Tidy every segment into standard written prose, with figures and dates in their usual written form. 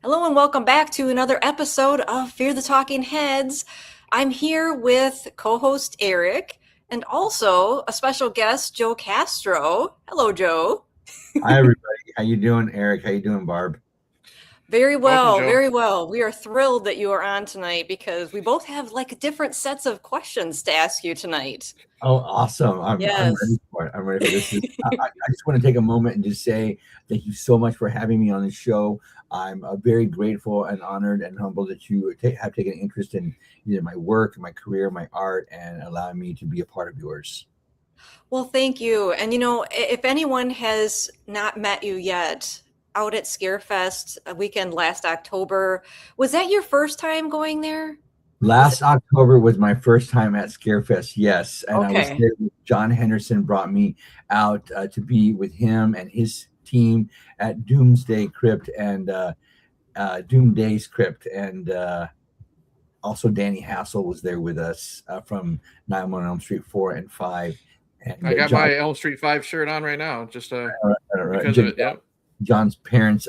Hello and welcome back to another episode of Fear the Talking Heads. I'm here with co-host Eric and also a special guest, Joe Castro. Hello, Joe. Hi everybody. How you doing, Eric? How you doing, Barb? Very Welcome, well, Joe. very well. We are thrilled that you are on tonight because we both have like different sets of questions to ask you tonight. Oh, awesome. I'm Yes. ready for it. I'm ready for this. I just want to take a moment and just say thank you so much for having me on the show. I'm very grateful and honored and humbled that you have taken interest in either my work, my career, my art, and allowing me to be a part of yours. Well, thank you. And if anyone has not met you yet, out at Scarefest a weekend last October, was that your first time going there? Was it? Last October was my first time at Scarefest, yes, and I was Okay. there. John Henderson brought me out to be with him and his team at Doomsday Crypt and Doomday's Crypt, and also Danny Hassel was there with us from 911 Elm Street 4 and 5, and I got John, my Elm Street 5 shirt on right now, just because of J- it. Yep. John's parents,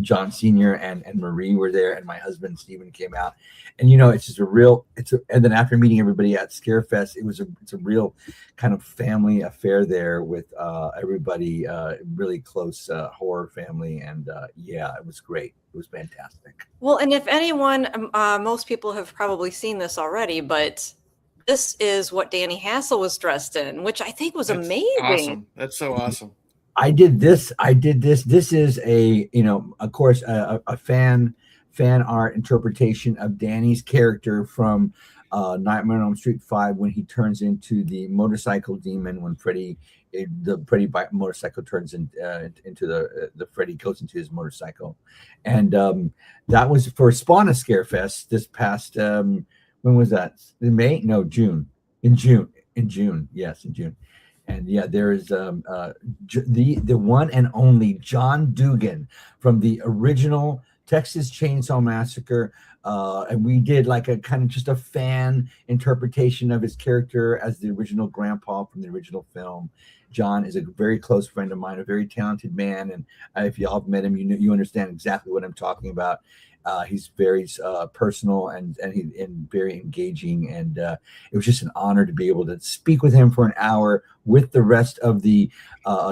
John Senior and Marie were there, and my husband Stephen came out. And it's just and then after meeting everybody at Scarefest, it's a real kind of family affair there with everybody, really close horror family, and yeah, it was great. It was fantastic. Well, and if anyone, most people have probably seen this already, but this is what Danny Hassel was dressed in, which I think was That's amazing. awesome. That's so awesome. I did this. This is of course, a fan art interpretation of Danny's character from Nightmare on Elm Street 5 when he turns into the motorcycle demon when the Freddy motorcycle turns into the Freddy goes into his motorcycle, and that was for Spawn Scarefest this past when was that? In May? No, June. In June. Yes, in June. And yeah, there is the one and only John Dugan from the original Texas Chainsaw Massacre, and we did like a kind of just a fan interpretation of his character as the original grandpa from the original film. John is a very close friend of mine, a very talented man, and if y'all have met him, you understand exactly what I'm talking about. He's very personal and very engaging, and it was just an honor to be able to speak with him for an hour with the rest of the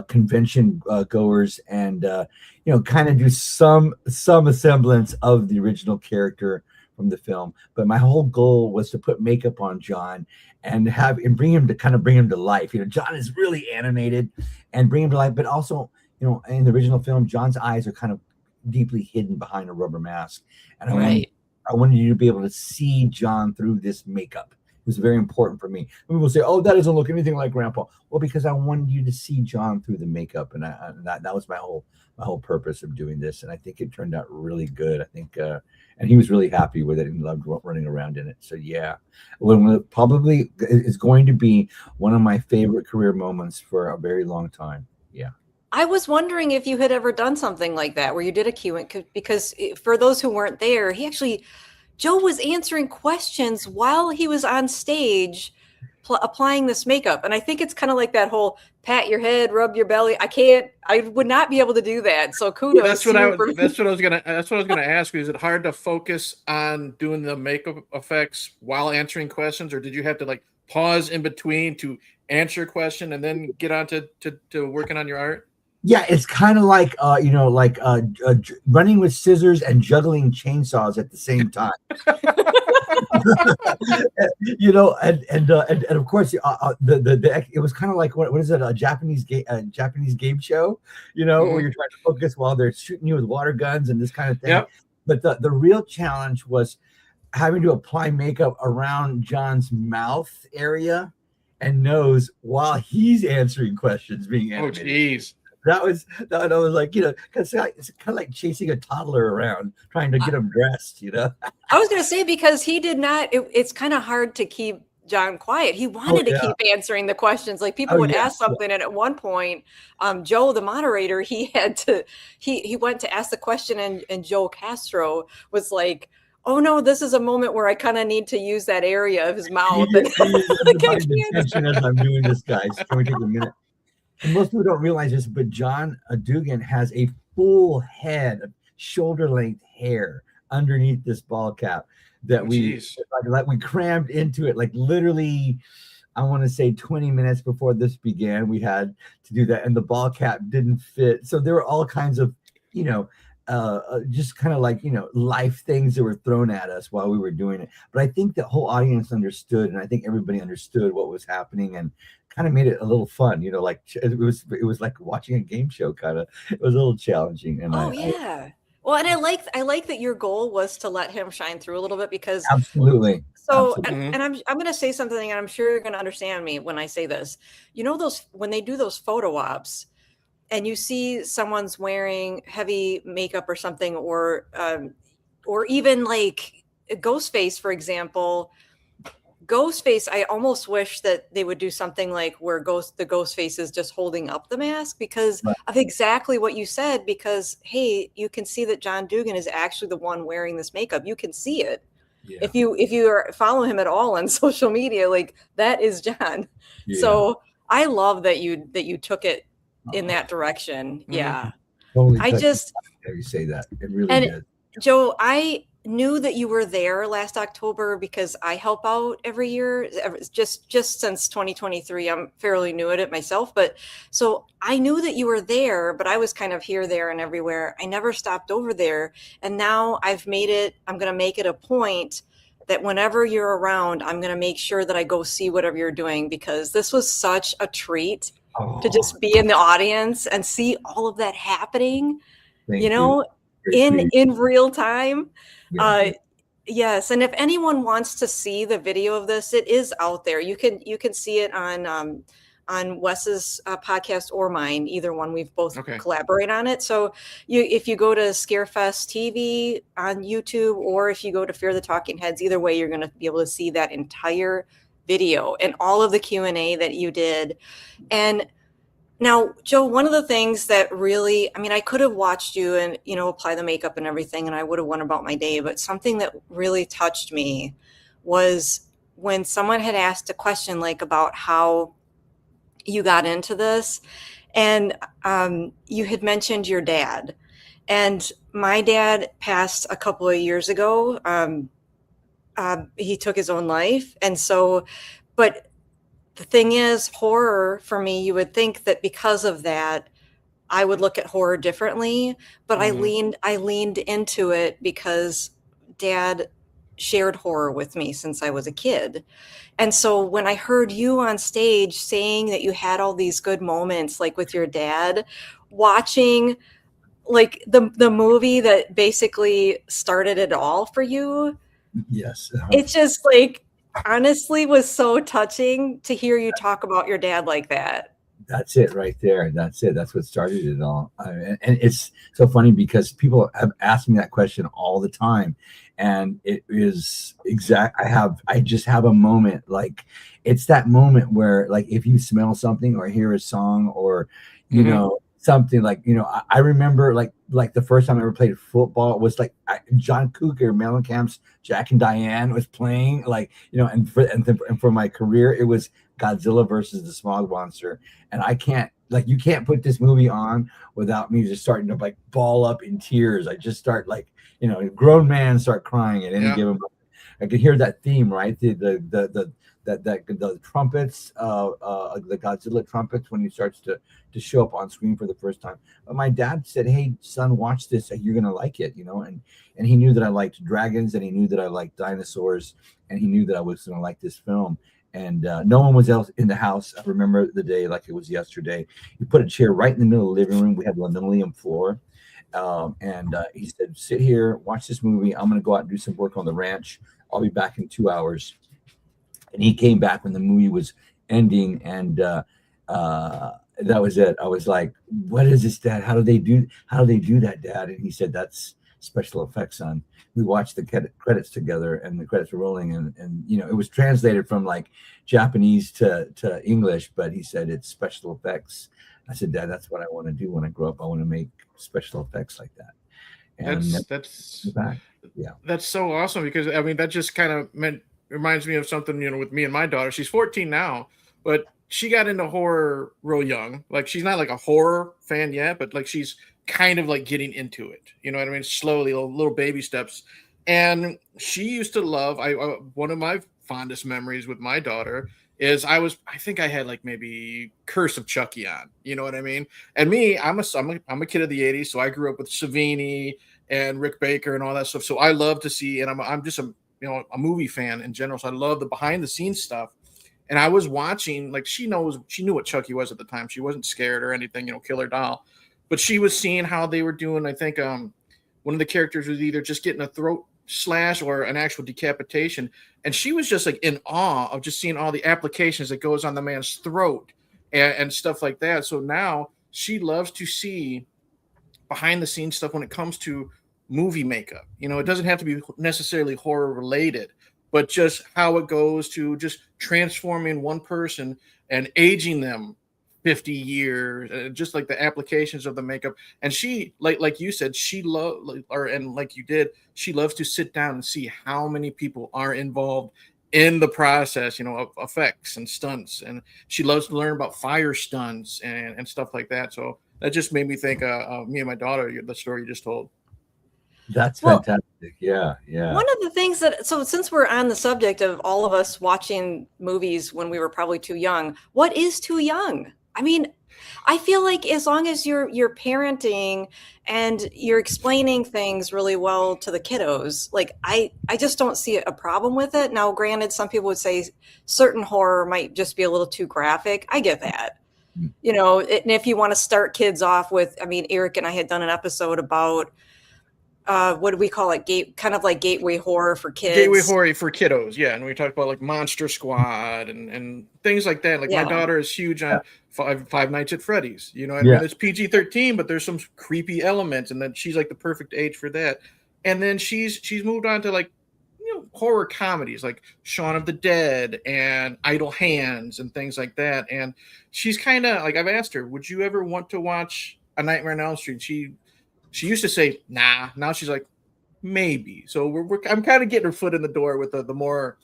convention goers, and kind of do some semblance of the original character from the film. But my whole goal was to put makeup on John and bring him to life. John is really animated, and bring him to life, but also in the original film, John's eyes are kind of deeply hidden behind a rubber mask, and Right. I wanted you to be able to see John through this makeup. It was very important for me. People say, "Oh, that doesn't look anything like Grandpa." Well, because I wanted you to see John through the makeup, and that was my whole purpose of doing this. And I think it turned out really good. I think, and he was really happy with it and loved running around in it. So yeah, probably is going to be one of my favorite career moments for a very long time. Yeah. I was wondering if you had ever done something like that where you did a Q&A, because for those who weren't there, Joe was answering questions while he was on stage applying this makeup. And I think it's kind of like that whole pat your head, rub your belly. I would not be able to do that. So kudos. That's what I was gonna ask you. Is it hard to focus on doing the makeup effects while answering questions, or did you have to like pause in between to answer a question and then get on to working on your art? Yeah, it's kind of like running with scissors and juggling chainsaws at the same time. And of course, it was kind of like what is it, a Japanese game show, where you're trying to focus while they're shooting you with water guns and this kind of thing. Yep. But the real challenge was having to apply makeup around John's mouth area and nose while he's answering questions, being animated. Oh, geez. That was like, because it's kind of like chasing a toddler around, trying to get him dressed, I was going to say, because he did not, it's kind of hard to keep John quiet. He wanted to keep answering the questions. Like people would ask something. And at one point, Joe, the moderator, he went to ask the question, and Joe Castro was like, "Oh no, this is a moment where I kind of need to use that area of his mouth." Attention as I'm doing this, guys. Can we take a minute? And most people don't realize this, but John Dugan has a full head. shoulder length hair underneath this ball cap that we crammed into it, like literally. I want to say 20 minutes before this began, we had to do that, and the ball cap didn't fit. So there were all kinds of, just kind of like, life things that were thrown at us while we were doing it. But I think the whole audience understood, and I think everybody understood what was happening, and kind of made it a little fun. Like it was like watching a game show. Kind of, it was a little challenging. And well, and I like that your goal was to let him shine through a little bit, because absolutely. So, absolutely. and I'm going to say something, and I'm sure you're going to understand me when I say this. Those, when they do those photo ops, and you see someone's wearing heavy makeup or something, or even like Ghostface, for example. Ghostface, I almost wish that they would do something like where the Ghostface is just holding up the mask, because of exactly what you said. Because hey, you can see that John Dugan is actually the one wearing this makeup. You can see it. Yeah. If you follow him at all on social media, like that is John. Yeah. So I love that you took it in that direction. Mm-hmm. Yeah. Totally. You say that. It really did. Joe, I knew that you were there last October because I help out every year, just since 2023. I'm fairly new at it myself, but so I knew that you were there, but I was kind of here, there, and everywhere. I never stopped over there. And now I'm going to make it a point that whenever you're around, I'm going to make sure that I go see whatever you're doing, because this was such a treat to just be in the audience and see all of that happening, in real time. Yeah. Yes. And if anyone wants to see the video of this, it is out there. You can see it on Wes's podcast or mine, either one. We've both collaborate on it. So if you go to Scarefest TV on YouTube, or if you go to Fear the Talking Heads, either way, you're going to be able to see that entire video and all of the Q&A that you did. And now, Joe, one of the things that really, I could have watched you and, apply the makeup and everything, and I would have went about my day, but something that really touched me was when someone had asked a question like about how you got into this, and you had mentioned your dad. And my dad passed a couple of years ago. He took his own life. And so, but the thing is, horror for me, you would think that because of that, I would look at horror differently, but mm-hmm. I leaned into it because Dad shared horror with me since I was a kid. And so when I heard you on stage saying that you had all these good moments, like with your dad, watching like the movie that basically started it all for you. Yes. It's just like, honestly was so touching to hear you talk about your dad like that. That's it right there. That's it. That's what started it all. And it's so funny because people have asked me that question all the time. And it is I just have a moment, like it's that moment where like if you smell something or hear a song or, you mm-hmm. know, something like, I remember like the first time I ever played football was like John Cougar Mellencamp's Jack and Diane was playing, like, and for my career, it was Godzilla versus the Smog Monster. And I can't, like, you can't put this movie on without me just starting to like ball up in tears. I just start like, grown man start crying at any given moment. I could hear that theme, right? The trumpets, the Godzilla trumpets when he starts to show up on screen for the first time. But my dad said, "Hey, son, watch this. You're gonna like it," And he knew that I liked dragons, and he knew that I liked dinosaurs, and he knew that I was gonna like this film. And no one was else in the house. I remember the day like it was yesterday. He put a chair right in the middle of the living room. We had linoleum floor. And he said, "Sit here, watch this movie. I'm gonna go out and do some work on the ranch. I'll be back in 2 hours." And he came back when the movie was ending, and that was it. I was like, "What is this, Dad? How do they do that, Dad?" And he said, "That's special effects, son." We watched the credits together, and the credits were rolling, and it was translated from like Japanese to English, but he said it's special effects. I said, "Dad, that's what I want to do when I grow up. I want to make special effects like that." And that's so awesome, because that just kind of reminds me of something, with me and my daughter. She's 14 now, but she got into horror real young. Like, she's not like a horror fan yet, but like she's kind of like getting into it. You know what I mean? Slowly, little baby steps. And she used to love. One of my fondest memories with my daughter is I think I had like maybe Curse of Chucky on. You know what I mean? And me, I'm a kid of the '80s, so I grew up with Savini and Rick Baker and all that stuff. So I love to see, and I'm just a a movie fan in general. So I love the behind the scenes stuff. And I was watching, like she knew what Chucky was at the time. She wasn't scared or anything, killer doll. But she was seeing how they were doing. I think one of the characters was either just getting a throat slash or an actual decapitation. And she was just like in awe of just seeing all the applications that goes on the man's throat and stuff like that. So now she loves to see behind the scenes stuff when it comes to movie makeup. It doesn't have to be necessarily horror related, but just how it goes to just transforming one person and aging them 50 years, just like the applications of the makeup. And she, like you said, she like you did, she loves to sit down and see how many people are involved in the process, of effects and stunts. And she loves to learn about fire stunts and stuff like that. So that just made me think of me and my daughter, the story you just told. That's fantastic. Yeah. One of the things so since we're on the subject of all of us watching movies when we were probably too young, what is too young? I mean, I feel like as long as you're parenting and you're explaining things really well to the kiddos, like I just don't see a problem with it. Now, granted, some people would say certain horror might just be a little too graphic. I get that. And if you want to start kids off with, I mean, Eric and I had done an episode about what do we call it? Kind of like gateway horror for kids. Gateway horror for kiddos, yeah. And we talked about like Monster Squad and things like that. Like my daughter is huge on Five Nights at Freddy's. I mean, it's PG-13, but there's some creepy elements, and then she's like the perfect age for that. And then she's moved on to like horror comedies like Shaun of the Dead and Idle Hands and things like that. And she's kind of like, I've asked her, would you ever want to watch A Nightmare on Elm Street? She used to say, nah. Now she's like, maybe. So I'm kind of getting her foot in the door with the more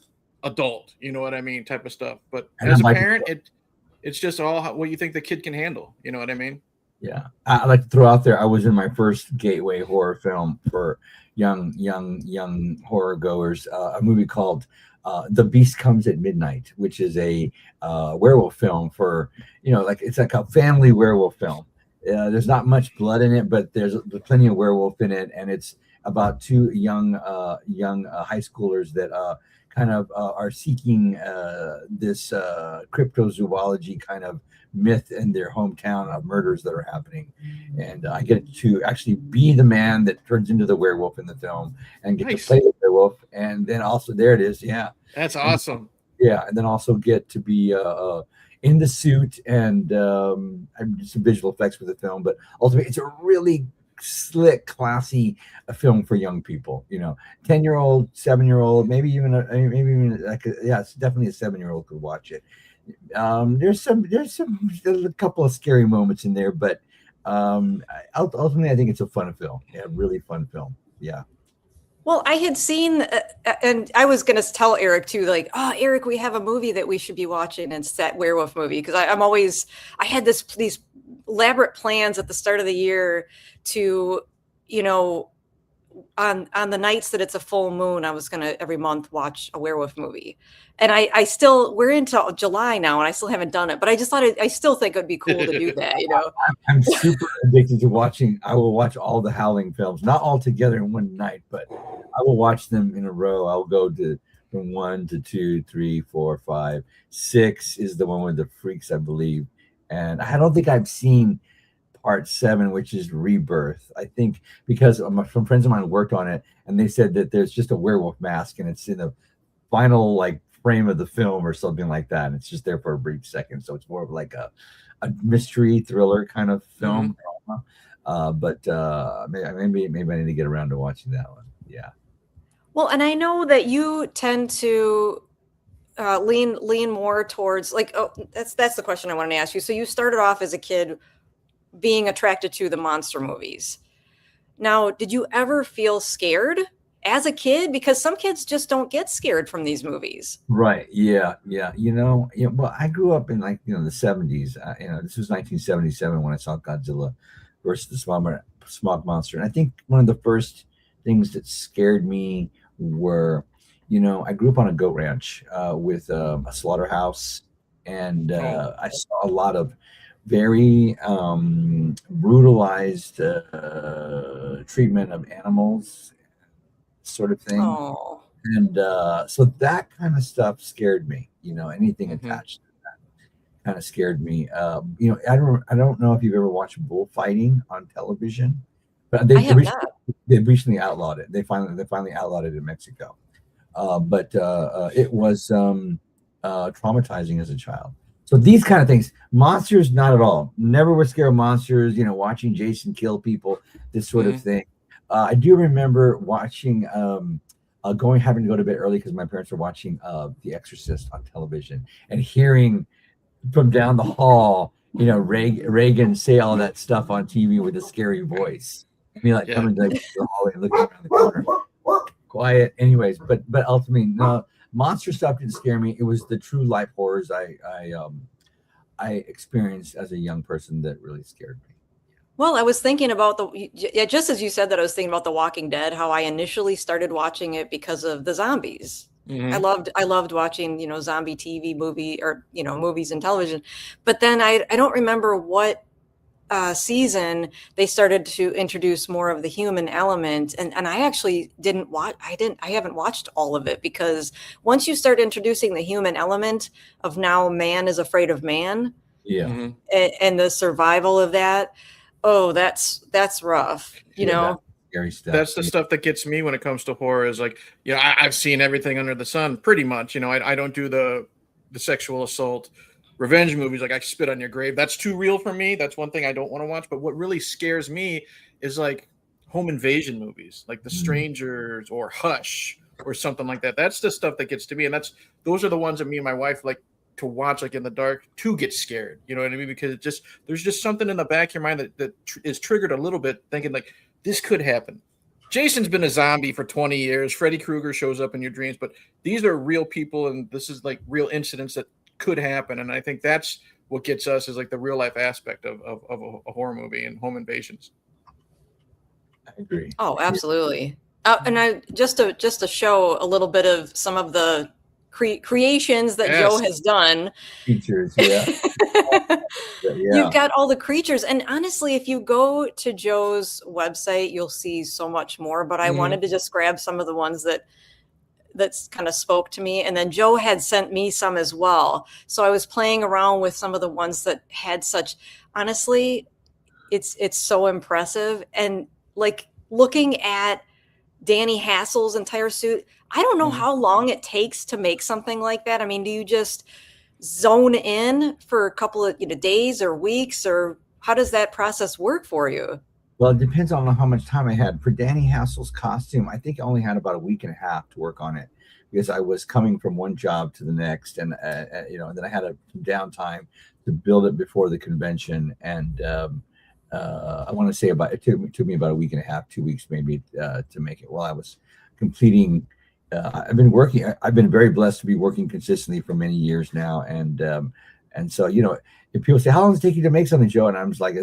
adult, you know what I mean, type of stuff. But as a parent, it's just all what you think the kid can handle. You know what I mean? Yeah. I like to throw out there, I was in my first gateway horror film for young horror goers, a movie called The Beast Comes at Midnight, which is a werewolf film for, it's like a family werewolf film. There's not much blood in it, but there's plenty of werewolf in it, and it's about two young high schoolers that kind of are seeking this cryptozoology kind of myth in their hometown of murders that are happening. And I get to actually be the man that turns into the werewolf in the film and get to play the werewolf. And then also, there it is. Yeah. That's awesome. And then also get to be in the suit and some visual effects for the film, but ultimately it's a really slick, classy film for young people. 10-year-old, 7-year-old, maybe even it's definitely a 7-year-old could watch it. There's a couple of scary moments in there, but ultimately I think it's a fun film. Yeah, really fun film. Yeah. Well, I had seen, and I was going to tell Eric too, like, oh, Eric, we have a movie that we should be watching. It's that werewolf movie. Because I had these elaborate plans at the start of the year to, on the nights that it's a full moon, I was going to every month watch a werewolf movie. And we're into July now and I still haven't done it, but I just thought I still think it'd be cool to do that, I'm super addicted to I will watch all the Howling films, not all together in one night, but I will watch them in a row. I'll go from 1 to 2, 3, 4, 5, 6 is the one with the freaks, I believe. And I don't think I've seen part 7, which is Rebirth. I think because some friends of mine worked on it and they said that there's just a werewolf mask and it's in the final frame of the film or something like that. And it's just there for a brief second. So it's more of like a mystery thriller kind of film. Mm-hmm. But maybe I need to get around to watching that one. Yeah. Well, and I know that you tend to lean more towards that's the question I wanted to ask you. So you started off as a kid being attracted to the monster movies. Now, did you ever feel scared as a kid? Because some kids just don't get scared from these movies. Right. Yeah. Well, I grew up in the 70s. This was 1977 when I saw Godzilla versus the smog monster. And I think one of the first things that scared me were, I grew up on a goat ranch with a slaughterhouse, and I saw a lot of very brutalized treatment of animals, sort of thing. Oh. And so that kind of stuff scared me. Anything attached to that kind of scared me. I don't know if you've ever watched bullfighting on television, but I have not. they recently outlawed it. They finally outlawed it in Mexico. But it was traumatizing as a child. So these kind of things, monsters, not at all. Never was scared of monsters. Watching Jason kill people, this sort of thing. I do remember watching, having to go to bed early because my parents were watching The Exorcist on television, and hearing from down the hall, Reagan say all that stuff on TV with a scary voice. Coming to the hallway and looking around the corner. Quiet, anyways. But ultimately, no, monster stuff didn't scare me. It was the true life horrors I experienced as a young person that really scared me. Well, I was thinking about just as you said that, I was thinking about The Walking Dead, how I initially started watching it because of the zombies. I loved watching, zombie TV movies and television. But then I don't remember what season they started to introduce more of the human element, and I actually I haven't watched all of it, because once you start introducing the human element of now man is afraid of man, and the survival of that, that's rough, Scary stuff. That's the stuff that gets me when it comes to horror. Is like, I've seen everything under the sun pretty much. I don't do the sexual assault revenge movies, like I Spit on Your Grave. That's too real for me. That's one thing I don't want to watch. But what really scares me is like home invasion movies, like The Strangers or Hush or something like that. That's the stuff that gets to me, and those are the ones that me and my wife like to watch, like in the dark, to get scared. You know what I mean? Because there's just something in the back of your mind that is triggered a little bit, thinking like this could happen. Jason's been a zombie for 20 years. Freddy Krueger shows up in your dreams, but these are real people, and this is like real incidents that could happen. And I think that's what gets us, is like the real life aspect of a horror movie and home invasions. I agree. Oh, absolutely. And I just to show a little bit of some of the creations that Joe has done. Features, yeah. You've got all the creatures, and honestly, if you go to Joe's website, you'll see so much more. But I wanted to just grab some of the ones that's kind of spoke to me, and then Joe had sent me some as well. So I was playing around with some of the ones that had such. Honestly, it's so impressive, and like looking at Danny Hassel's entire suit, I don't know how long it takes to make something like that. I mean, do you just zone in for a couple of days or weeks, or how does that process work for you? Well, it depends on how much time I had. For Danny Hassel's costume, I think I only had about a week and a half to work on it, because I was coming from one job to the next, and and then I had a downtime to build it before the convention. And I want to say it took me about a week and a half, 2 weeks maybe, to make it while I was completing. I've been very blessed to be working consistently for many years now, and so if people say, how long does it take you to make something, Joe? And I'm just like,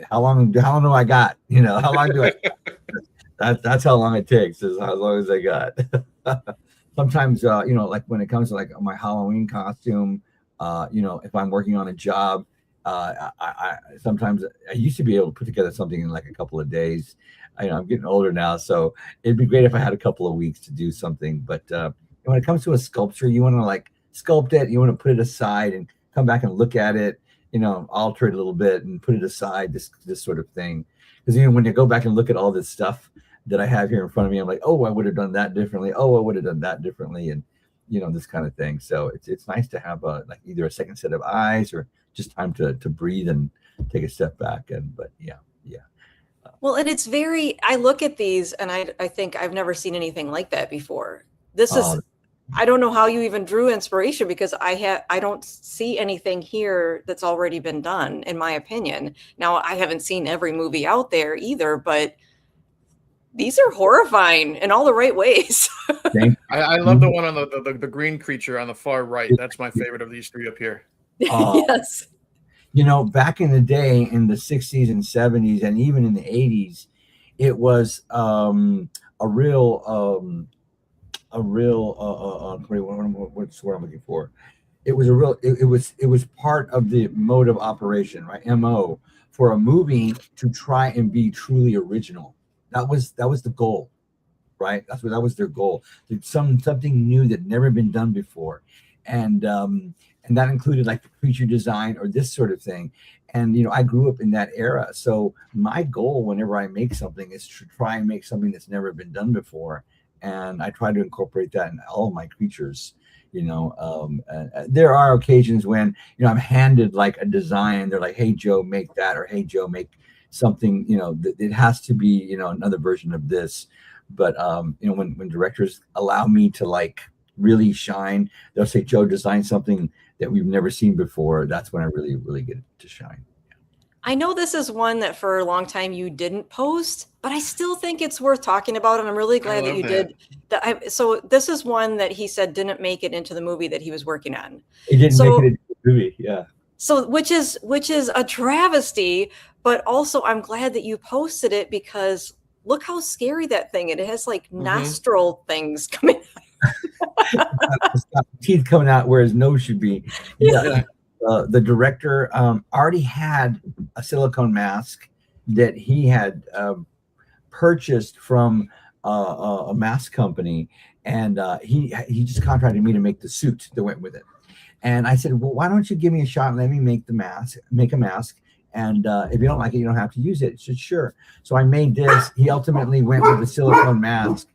how long do I got? How long do I? That's how long it takes. Is how long as I got. Sometimes, like when it comes to like my Halloween costume, if I'm working on a job, I sometimes I used to be able to put together something in like a couple of days. I'm getting older now, so it'd be great if I had a couple of weeks to do something. But when it comes to a sculpture, you want to like sculpt it, you want to put it aside and come back and look at it, alter it a little bit and put it aside, this sort of thing. Because when you go back and look at all this stuff that I have here in front of me, I'm like, oh, I would have done that differently. Oh, I would have done that differently, and this kind of thing. So it's nice to have like either a second set of eyes or just time to breathe and take a step back. But yeah. Well, and it's I look at these and I think I've never seen anything like that before. I don't know how you even drew inspiration, because I don't see anything here that's already been done, in my opinion. Now, I haven't seen every movie out there either, but these are horrifying in all the right ways. I love the one on the green creature on the far right. That's my favorite of these three up here. Yes. back in the day, in the 60s and 70s, and even in the 80s, it was a real what's what I'm looking for. It was a real it was part of the mode of operation, right? MO, for a movie to try and be truly original. That was the goal, right? That was their goal. Something new that never been done before, and that included like the creature design or this sort of thing. And I grew up in that era, so my goal whenever I make something is to try and make something that's never been done before, and I try to incorporate that in all of my creatures. There are occasions when I'm handed like a design. They're like, "Hey Joe, make that," or "Hey Joe, make something." It has to be another version of this. But when directors allow me to like really shine, they'll say, "Joe, design something that we've never seen before." That's when I really, really get to shine. I know this is one that for a long time you didn't post, but I still think it's worth talking about, and I'm really glad that you did. So this is one that he said didn't make it into the movie that he was working on. It didn't make it into the movie, yeah. So which is a travesty, but also I'm glad that you posted it, because look how scary that thing is. It has like nostril things coming out. Teeth coming out where his nose should be. Yeah. The director already had a silicone mask that he had purchased from a mask company, and he just contracted me to make the suit that went with it. And I said, "Well, why don't you give me a shot and let me make a mask, and if you don't like it, you don't have to use it." He said, "Sure." So I made this. He ultimately went with the silicone mask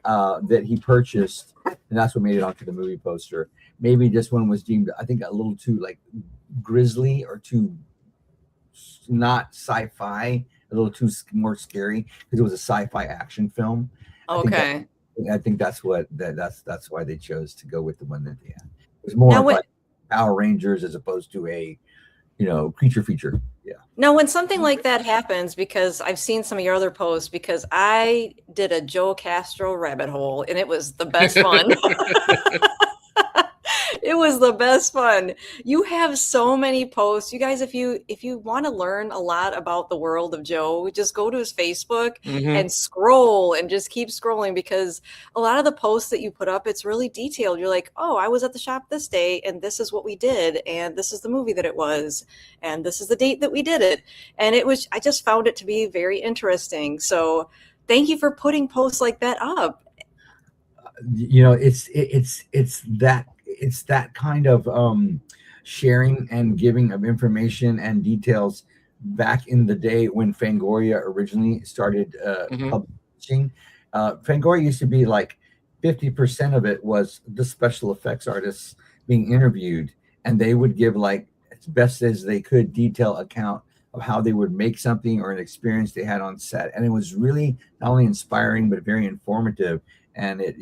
that he purchased, and that's what made it onto the movie poster. Maybe this one was deemed, I think, a little too like grisly or too not sci-fi, a little too more scary, because it was a sci-fi action film. Okay. I think that's why they chose to go with the one that they had. It was more like Power Rangers as opposed to a creature feature. Yeah. Now, when something like that happens, because I've seen some of your other posts, because I did a Joe Castro rabbit hole, and it was the best fun. It was the best fun. You have so many posts. You guys, if you want to learn a lot about the world of Joe, just go to his Facebook and scroll and just keep scrolling, because a lot of the posts that you put up, it's really detailed. You're like, "Oh, I was at the shop this day and this is what we did, and this is the movie that it was, and this is the date that we did it." And I just found it to be very interesting. So thank you for putting posts like that up. It's that kind of sharing and giving of information and details back in the day when Fangoria originally started publishing. Fangoria used to be like 50% of it was the special effects artists being interviewed, and they would give like as best as they could detailed account of how they would make something or an experience they had on set. And it was really not only inspiring but very informative. And it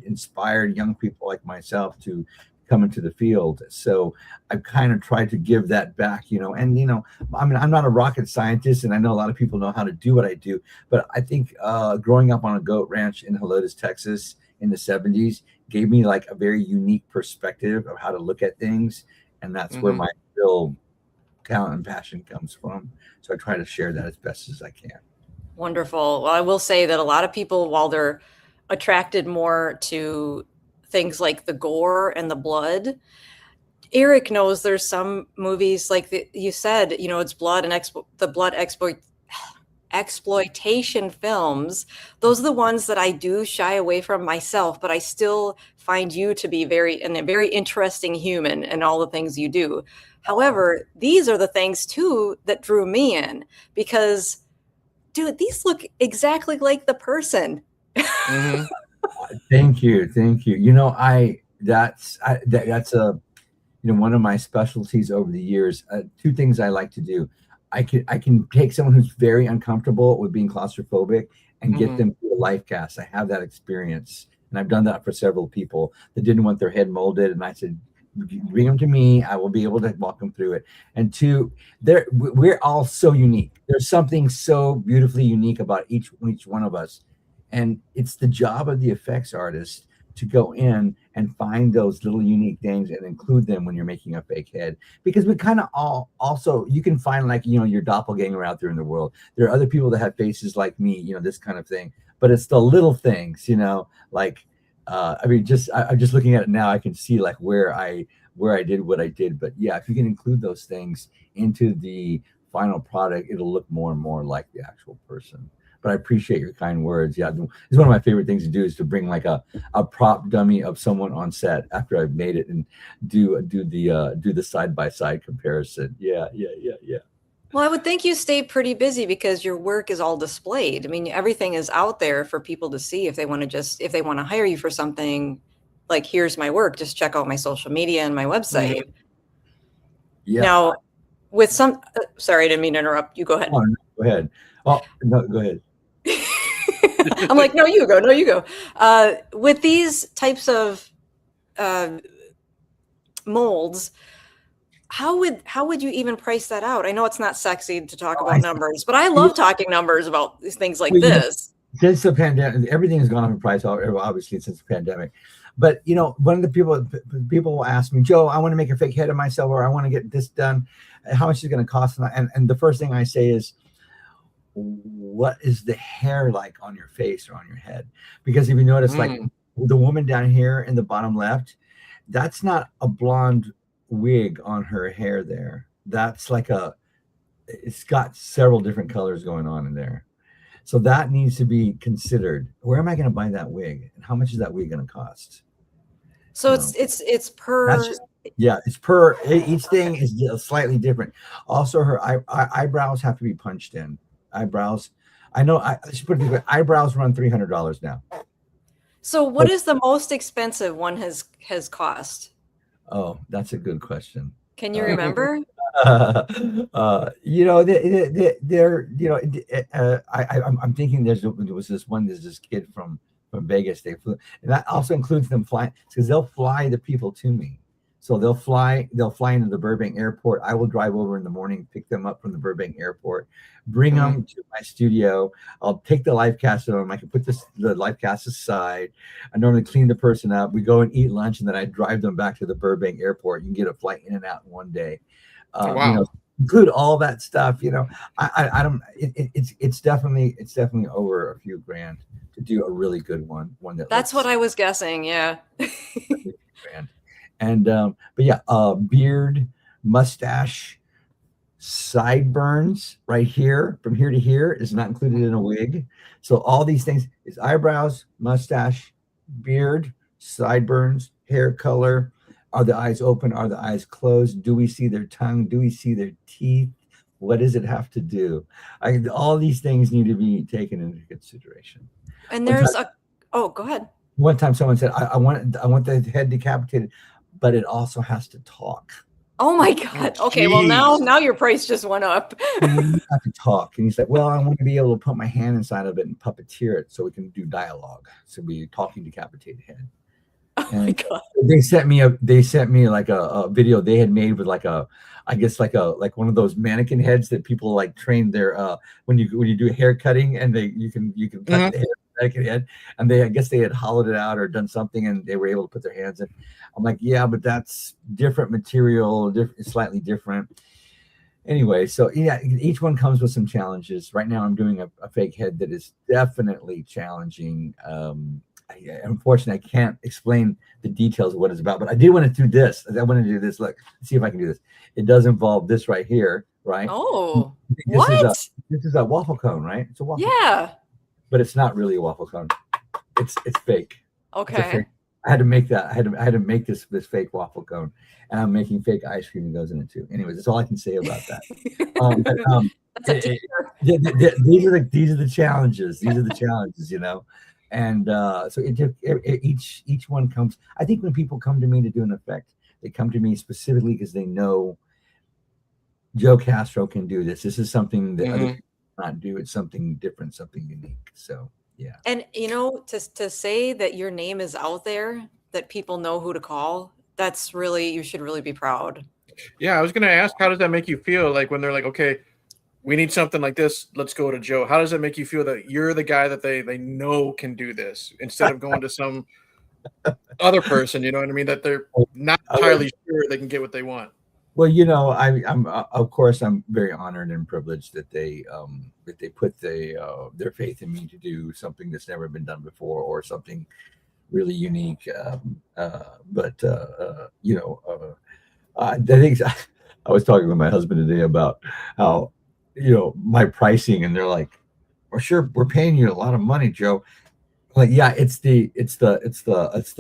inspired young people like myself to come into the field. So I've kind of tried to give that back, and I'm not a rocket scientist, and I know a lot of people know how to do what I do, but I think growing up on a goat ranch in Helotes, Texas in the 70s gave me like a very unique perspective of how to look at things. And that's where my real talent and passion comes from. So I try to share that as best as I can. Wonderful. Well, I will say that a lot of people, while they're attracted more to things like the gore and the blood, Eric knows there's some movies like you said, it's blood and the blood exploitation films. Those are the ones that I do shy away from myself, but I still find you to be a very interesting human and all the things you do. However, these are the things too that drew me in, because dude, these look exactly like the person. Thank you. That's one of my specialties over the years. Two things I like to do. I can take someone who's very uncomfortable with being claustrophobic and get them to a life cast. I have that experience, and I've done that for several people that didn't want their head molded, and I said, bring them to me. I will be able to walk them through it. And two, we're all so unique. There's something so beautifully unique about each one of us. And it's the job of the effects artist to go in and find those little unique things and include them when you're making a fake head. Because we kind of all also, you can find like, your doppelganger out there in the world. There are other people that have faces like me, this kind of thing. But it's the little things, like, I'm just looking at it now. I can see like where I did what I did. But yeah, if you can include those things into the final product, it'll look more and more like the actual person. But I appreciate your kind words. Yeah, it's one of my favorite things to do is to bring like a prop dummy of someone on set after I've made it and do the side by side comparison. Yeah. Well, I would think you stay pretty busy because your work is all displayed. I mean, everything is out there for people to see if they want to hire you for something. Like, here's my work. Just check out my social media and my website. Yeah. Now, with some, sorry, I didn't mean to interrupt. You go ahead. Oh, no, go ahead. Oh, no, go ahead. I'm like, no, you go. No, you go. With these types of molds, how would you even price that out? I know it's not sexy to talk about numbers, but I love talking numbers about things like this. Since the pandemic, everything has gone up in price, obviously, since the pandemic. But one of the people will ask me, Joe, I want to make a fake head of myself, or I want to get this done. How much is it going to cost? And the first thing I say is, what is the hair like on your face or on your head? Because if you notice, like the woman down here in the bottom left, that's not a blonde wig on her hair there. That's like it's got several different colors going on in there. So that needs to be considered. Where am I going to buy that wig? And how much is that wig going to cost? So it's per. It's per. Each thing is slightly different. Also, her eyebrows have to be punched in. Eyebrows. I know. I should put it this way. Eyebrows run $300 now. So what is the most expensive one has cost? Oh, that's a good question. Can you remember? I'm thinking there was this kid from Vegas. They flew, and that also includes them flying, because they'll fly the people to me. So they'll fly into the Burbank airport. I will drive over in the morning, pick them up from the Burbank airport, bring them to my studio. I'll take the life cast on them. I can put the life cast aside. I normally clean the person up. We go and eat lunch, and then I drive them back to the Burbank airport. You can get a flight in and out in one day. Wow. Include all that stuff. I don't. It's definitely over a few grand to do a really good one. That's what I was guessing. Yeah. And but yeah, beard, mustache, sideburns right here from here to here is not included in a wig. So all these things is eyebrows, mustache, beard, sideburns, hair color. Are the eyes open? Are the eyes closed? Do we see their tongue? Do we see their teeth? What does it have to do? All these things need to be taken into consideration. And there's go ahead. One time someone said, I want the head decapitated, but it also has to talk. Oh my God. Okay. Well, now your price just went up. You have to talk. And he's like, well, I want to be able to put my hand inside of it and puppeteer it so we can do dialogue. So we talking decapitated head. Oh my God. They sent me like a video they had made with like one of those mannequin heads that people like train their when you do hair cutting, and you can cut the hair mannequin head, and I guess they had hollowed it out or done something, and they were able to put their hands in. I'm like, yeah, but that's different material, slightly different. Anyway, so yeah, each one comes with some challenges. Right now I'm doing a fake head that is definitely challenging. Unfortunately, I can't explain the details of what it's about, but I did want to do this. I want to do this. Look, let's see if I can do this. It does involve this right here, right? Oh, this is a waffle cone, right? It's a waffle cone. But it's not really a waffle cone. It's fake. Okay. I had to make that. I had to make this fake waffle cone, and I'm making fake ice cream that goes in it too. Anyways, that's all I can say about that. These are the challenges. These are the challenges, And so each one comes. I think when people come to me to do an effect, they come to me specifically because they know Joe Castro can do this. This is something that other people cannot do. It's something different, something unique. So yeah. And to say that your name is out there, that people know who to call, you should really be proud. Yeah, I was gonna ask, how does that make you feel? Like when they're like, okay, we need something like this, let's go to Joe. How does it make you feel that you're the guy that they know can do this, instead of going to some other person, you know what I mean? That they're not entirely sure they can get what they want. Well, I'm of course I'm very honored and privileged that they put their faith in me to do something that's never been done before or something really unique. I think I was talking with my husband today about how my pricing, and they're like, "Well, sure, we're paying you a lot of money, Joe." Like, yeah, it's the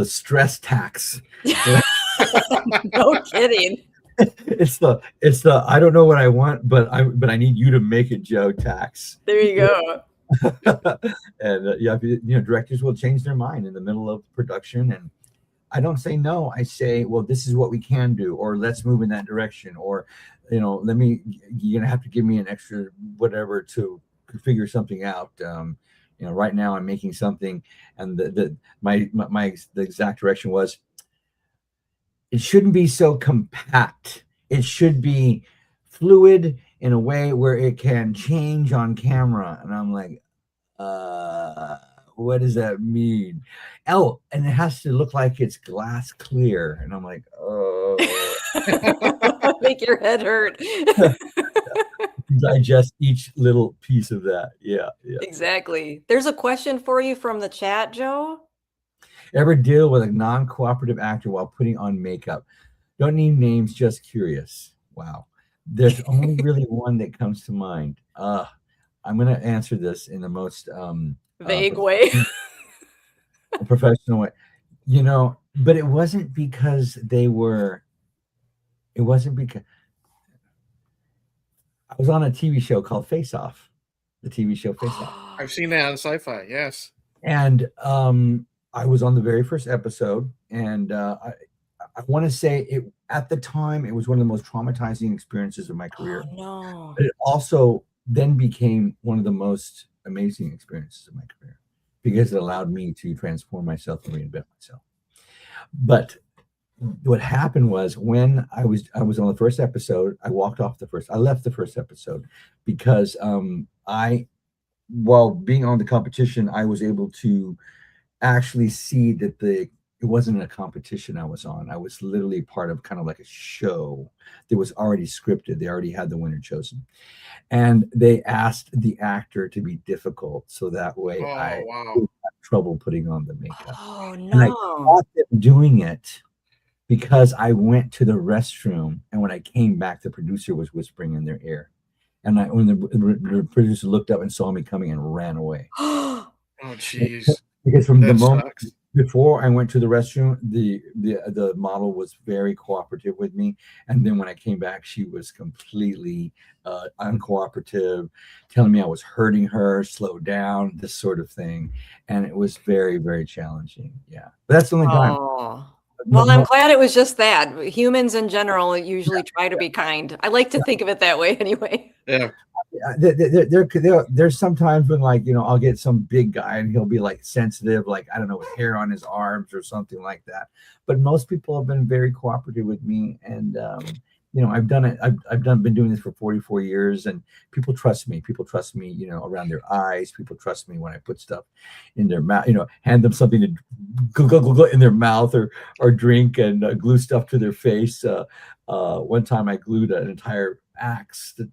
stress tax. No kidding. It's the I don't know what I want, but I need you to make it, Joe, tax. There you go. And directors will change their mind in the middle of production, and I don't say no. I say, well, this is what we can do, or let's move in that direction, or you're gonna have to give me an extra whatever to figure something out. Right now I'm making something, and the exact direction was, it shouldn't be so compact. It should be fluid in a way where it can change on camera. And I'm like, what does that mean? Oh, and it has to look like it's glass clear. And I'm like, oh. Make your head hurt. Digest each little piece of that. Yeah. Exactly. There's a question for you from the chat, Joe. Ever deal with a non-cooperative actor while putting on makeup? Don't need names, just curious. Wow. There's only really one that comes to mind. I'm going to answer this in the most vague way. Professional way. But it wasn't because it wasn't because I was on a TV show called Face Off. The TV show Face Off. I've seen that on Sci-Fi, yes. And I was on the very first episode, and I want to say at the time it was one of the most traumatizing experiences of my career. Oh, no. But it also then became one of the most amazing experiences of my career because it allowed me to transform myself and reinvent myself. But what happened was, when I was on the first episode, I left the first episode because while being on the competition, I was able to actually see that it wasn't a competition I was on. I was literally part of kind of like a show that was already scripted. They already had the winner chosen. And they asked the actor to be difficult, so that way I would have trouble putting on the makeup. Oh, no. And I caught them doing it because I went to the restroom, and when I came back, the producer was whispering in their ear. And when the producer looked up and saw me coming and ran away. Oh, jeez. Because from the moment before I went to the restroom, the model was very cooperative with me, and then when I came back, she was completely uncooperative, telling me I was hurting her, slow down, this sort of thing, and it was very, very challenging. Yeah, but that's the only time. Well, I'm glad it was just that. Humans in general usually try to be kind. I like to think of it that way anyway. Yeah. There's sometimes when, like, I'll get some big guy and he'll be like sensitive, like, I don't know, with hair on his arms or something like that. But most people have been very cooperative with me, and I've done it. I've been doing this for 44 years, and people trust me. People trust me, around their eyes. People trust me when I put stuff in their mouth, hand them something to go in their mouth or drink, and glue stuff to their face. One time I glued an entire axe that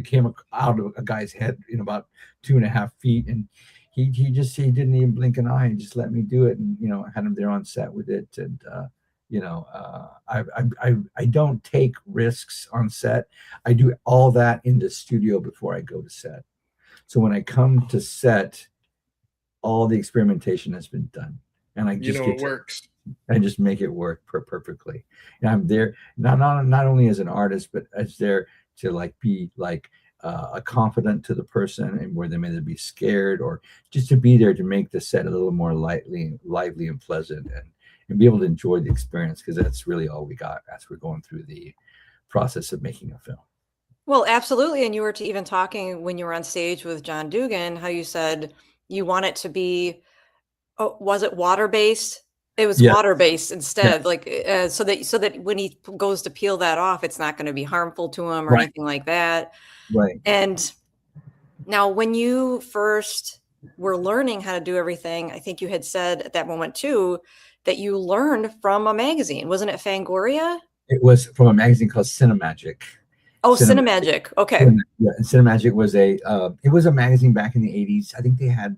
came out of a guy's head in about 2.5 feet, and he didn't even blink an eye and just let me do it, and I had him there on set with it. And I don't take risks on set. I do all that in the studio before I go to set. So when I come to set, all the experimentation has been done, and I just it works. I just make it work perfectly. And I'm there not only as an artist, but as there to be a confidant to the person, and where they may be scared, or just to be there to make the set a little more lively and pleasant, and be able to enjoy the experience, because that's really all we got as we're going through the process of making a film. Well, absolutely. And you were even talking when you were on stage with John Dugan, how you said you want it to be, was it water-based? It was water-based instead, so that when he goes to peel that off, it's not going to be harmful to him or anything like that. Right. And now, when you first were learning how to do everything, I think you had said at that moment too, that you learned from a magazine. Wasn't it Fangoria? It was from a magazine called Cinemagic. Oh, Cinemagic. Cinemagic. Okay. Yeah, and Cinemagic was it was a magazine back in the 80s. I think they had,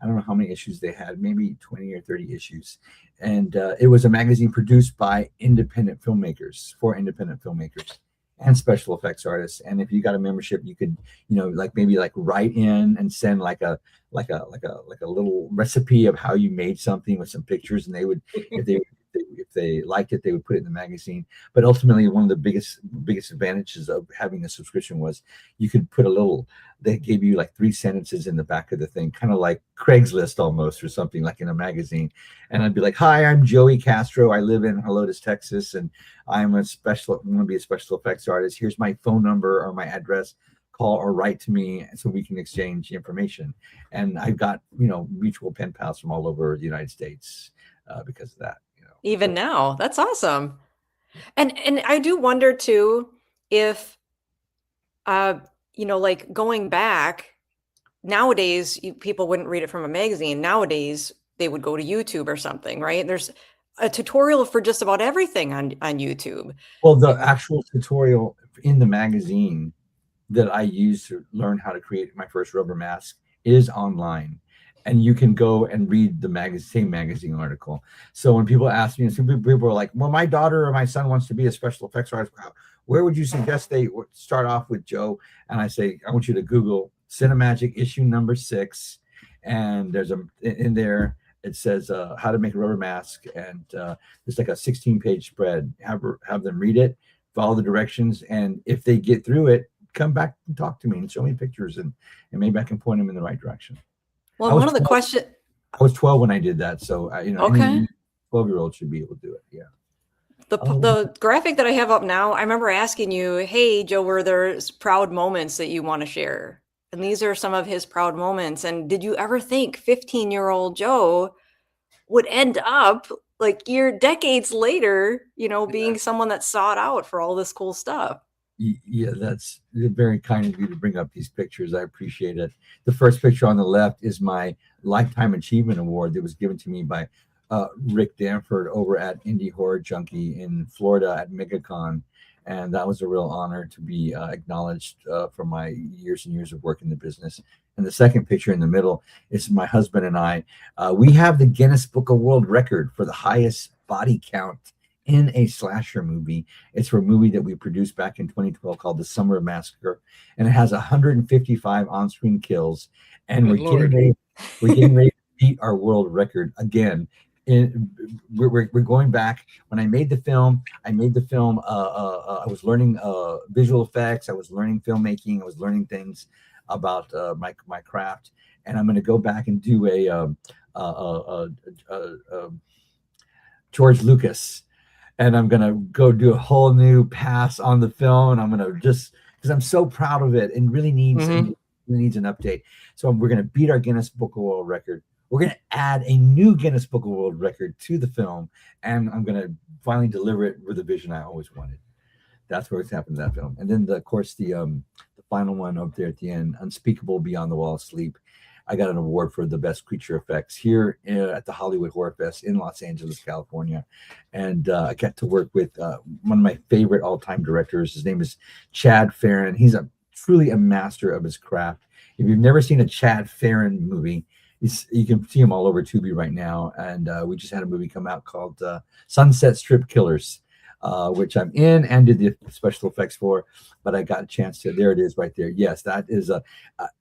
I don't know how many issues they had, maybe 20 or 30 issues. And it was a magazine produced by independent filmmakers, for independent filmmakers and special effects artists. And if you got a membership, you could, like maybe like write in and send like a little recipe of how you made something with some pictures, and they would, if they liked it, they would put it in the magazine. But ultimately, one of the biggest advantages of having a subscription was you could put a little. They gave you like 3 sentences in the back of the thing, kind of like Craigslist almost, or something like in a magazine. And I'd be like, "Hi, I'm Joey Castro. I live in Helotes, Texas, and I'm want to be a special effects artist. Here's my phone number or my address. Call or write to me so we can exchange information." And I've got mutual pen pals from all over the United States because of that. Even now, that's awesome. And I do wonder too if like going back nowadays, people wouldn't read it from a magazine. Nowadays, they would go to YouTube or something, right? There's a tutorial for just about everything on YouTube. Well, the actual tutorial in the magazine that I used to learn how to create my first rubber mask is online. And you can go and read the same magazine article. So when people ask me, some people are like, "Well, my daughter or my son wants to be a special effects artist. Where would you suggest they start off with, Joe?" And I say, "I want you to Google Cinemagic issue number 6, and there's in there it says how to make a rubber mask, and there's like a 16-page spread. Have them read it, follow the directions, and if they get through it, come back and talk to me and show me pictures, and maybe I can point them in the right direction." Well, one of the questions. I was 12 when I did that, so Okay. Any 12-year-old should be able to do it. Yeah. The graphic that I have up now, I remember asking you, "Hey, Joe, were there proud moments that you want to share?" And these are some of his proud moments. And did you ever think 15-year-old Joe would end up like decades later, being someone that sought out for all this cool stuff? Yeah, that's very kind of you to bring up these pictures. I appreciate it. The first picture on the left is my Lifetime Achievement Award that was given to me by Rick Danford over at Indie Horror Junkie in Florida at MegaCon. And that was a real honor to be acknowledged for my years and years of work in the business. And the second picture in the middle is my husband and I. We have the Guinness Book of World Record for the highest body count in a slasher movie. It's for a movie that we produced back in 2012 called The Summer Massacre, and it has 155 on-screen kills. And we're getting ready to beat our world record again. We're going back. When I made the film, I was learning visual effects. I was learning filmmaking. I was learning things about my craft, and I'm going to go back and do a George Lucas. And I'm going to go do a whole new pass on the film. And I'm going to just, because I'm so proud of it and really needs an update. So we're going to beat our Guinness Book of World Record. We're going to add a new Guinness Book of World Record to the film. And I'm going to finally deliver it with the vision I always wanted. That's what's happened to that film. And then, of course, the final one up there at the end, Unspeakable Beyond the Wall of Sleep. I got an award for the best creature effects here at the Hollywood Horror Fest in Los Angeles, California. And I got to work with one of my favorite all-time directors. His name is Chad Farron. He's truly a master of his craft. If you've never seen a Chad Farron movie, you can see him all over Tubi right now. And we just had a movie come out called Sunset Strip Killers, which I'm in and did the special effects for, but I got a chance to. There it is right there. Yes, that is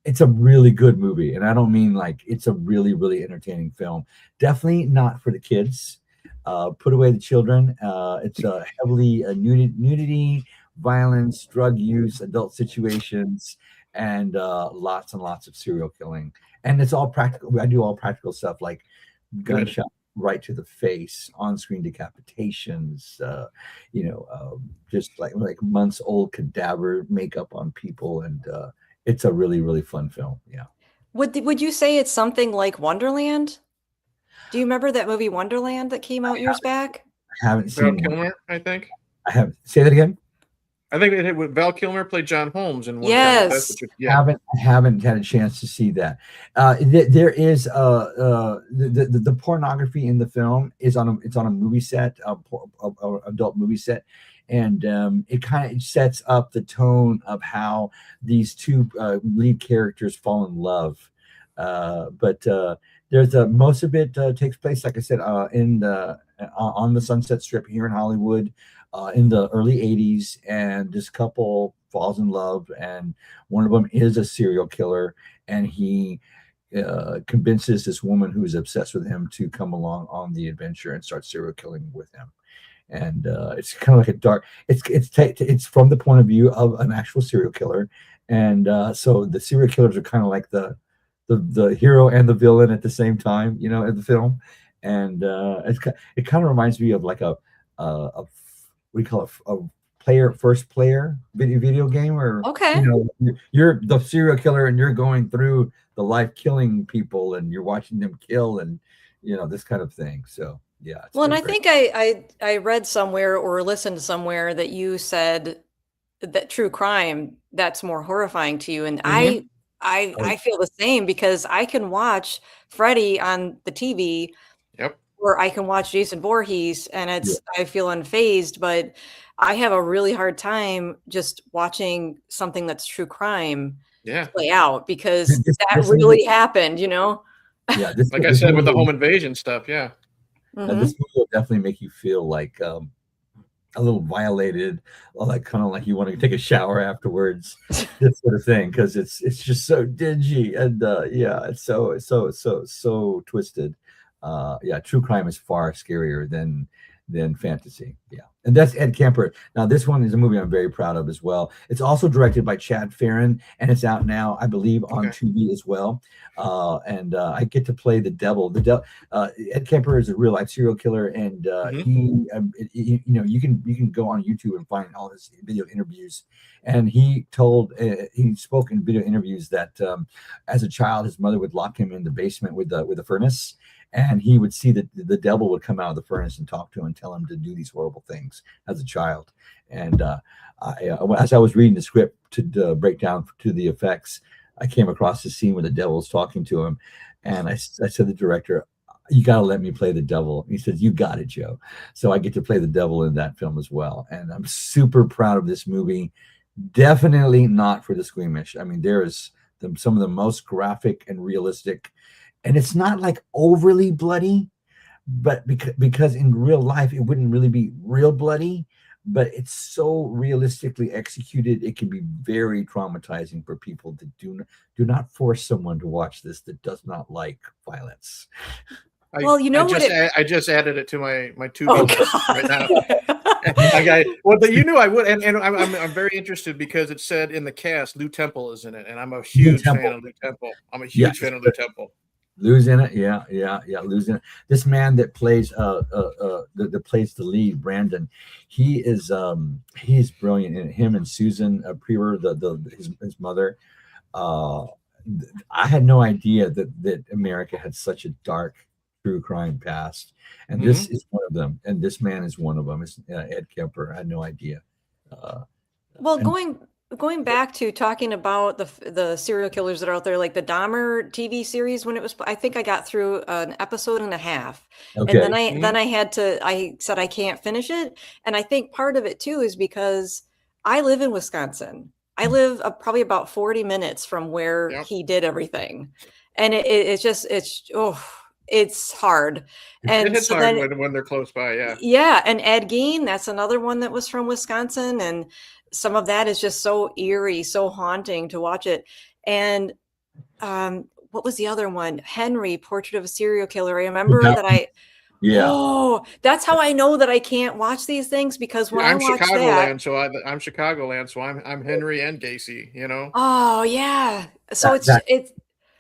it's a really good movie, and I don't mean like it's a really, really entertaining film. Definitely not for the kids. Put away the children. It's heavily nudity, violence, drug use, adult situations, and lots and lots of serial killing. And it's all practical. I do all practical stuff like gunshot right to the face, on-screen decapitations, just like months old cadaver makeup on people, and it's a really, really fun film. Yeah. Would you say it's something like Wonderland? Do you remember that movie Wonderland that came out years back? I haven't seen Kilmer, I think. I haven't. Say that again. I think it with Val Kilmer played John Holmes in one. Yes. Haven't had a chance to see that. There is the pornography in the film is on a movie set, a adult movie set, and it kind of sets up the tone of how these two lead characters fall in love. But there's most of it takes place, like I said, on the Sunset Strip here in Hollywood. In the early 80s, and this couple falls in love, and one of them is a serial killer, and he convinces this woman who is obsessed with him to come along on the adventure and start serial killing with him. And it's kind of like a dark, it's from the point of view of an actual serial killer, and so the serial killers are kind of like the hero and the villain at the same time, you know, in the film. And it kind of reminds me of like a we call it a first player video game, or okay, you know, you're the serial killer and you're going through the life killing people and you're watching them kill, and you know, this kind of thing. So yeah. Well, and I think I read somewhere or listened somewhere that you said that true crime, that's more horrifying to you, and I feel the same, because I can watch Freddy on the TV. Yep. Or I can watch Jason Voorhees and I feel unfazed, but I have a really hard time just watching something that's true crime play out, because that really happened, you know? Yeah. Like I said, with the home invasion stuff. Yeah. Mm-hmm. This movie will definitely make you feel like a little violated, or like kind of like you want to take a shower afterwards, this sort of thing, because it's just so dingy, and it's so twisted. True crime is far scarier than fantasy. Yeah. And that's Ed Kemper. Now, this one is a movie I'm very proud of as well. It's also directed by Chad Farron, and it's out now, I believe, on Tubi as well. And I get to play the devil. Ed Kemper is a real life serial killer, and you know, you can go on YouTube and find all his video interviews. And he spoke in video interviews that as a child, his mother would lock him in the basement with a furnace. And he would see that the devil would come out of the furnace and talk to him and tell him to do these horrible things as a child. And as I was reading the script to break down to the effects, I came across the scene where the devil was talking to him. And I said to the director, "You got to let me play the devil." And he says, "You got it, Joe." So I get to play the devil in that film as well. And I'm super proud of this movie. Definitely not for the squeamish. I mean, there is some of the most graphic and realistic. And it's not like overly bloody, but because in real life it wouldn't really be real bloody, but it's so realistically executed, it can be very traumatizing for people that do not force someone to watch this that does not like violence. Well, you know I just added it to my Tubi list right now. But you knew I would, and I'm very interested because it said in the cast Lou Temple is in it, and I'm a huge fan of Lou Temple. I'm a huge fan of Lou Temple. Lou's in it, yeah. Lou's in it. This man that plays that plays the lead, Brandon, he's brilliant. And him and Susan Prewer, his mother. I had no idea that America had such a dark true crime past, and this is one of them. And this man is one of them. It's Ed Kemper. I had no idea. Going back to talking about the serial killers that are out there, like the Dahmer TV series, when it was, I think I got through an episode and a half, and then I said I can't finish it, and I think part of it too is because I live in Wisconsin. I live probably about 40 minutes from where he did everything, and it's hard. And it's hard when they're close by. Yeah. And Ed Gein, that's another one that was from Wisconsin, and some of that is just so eerie, so haunting to watch it. And what was the other one? Henry, Portrait of a Serial Killer. I remember that's how I know that I can't watch these things, because when I'm Chicagoland, I'm Chicagoland, so I'm Henry and Gacy, you know. Oh yeah. So it's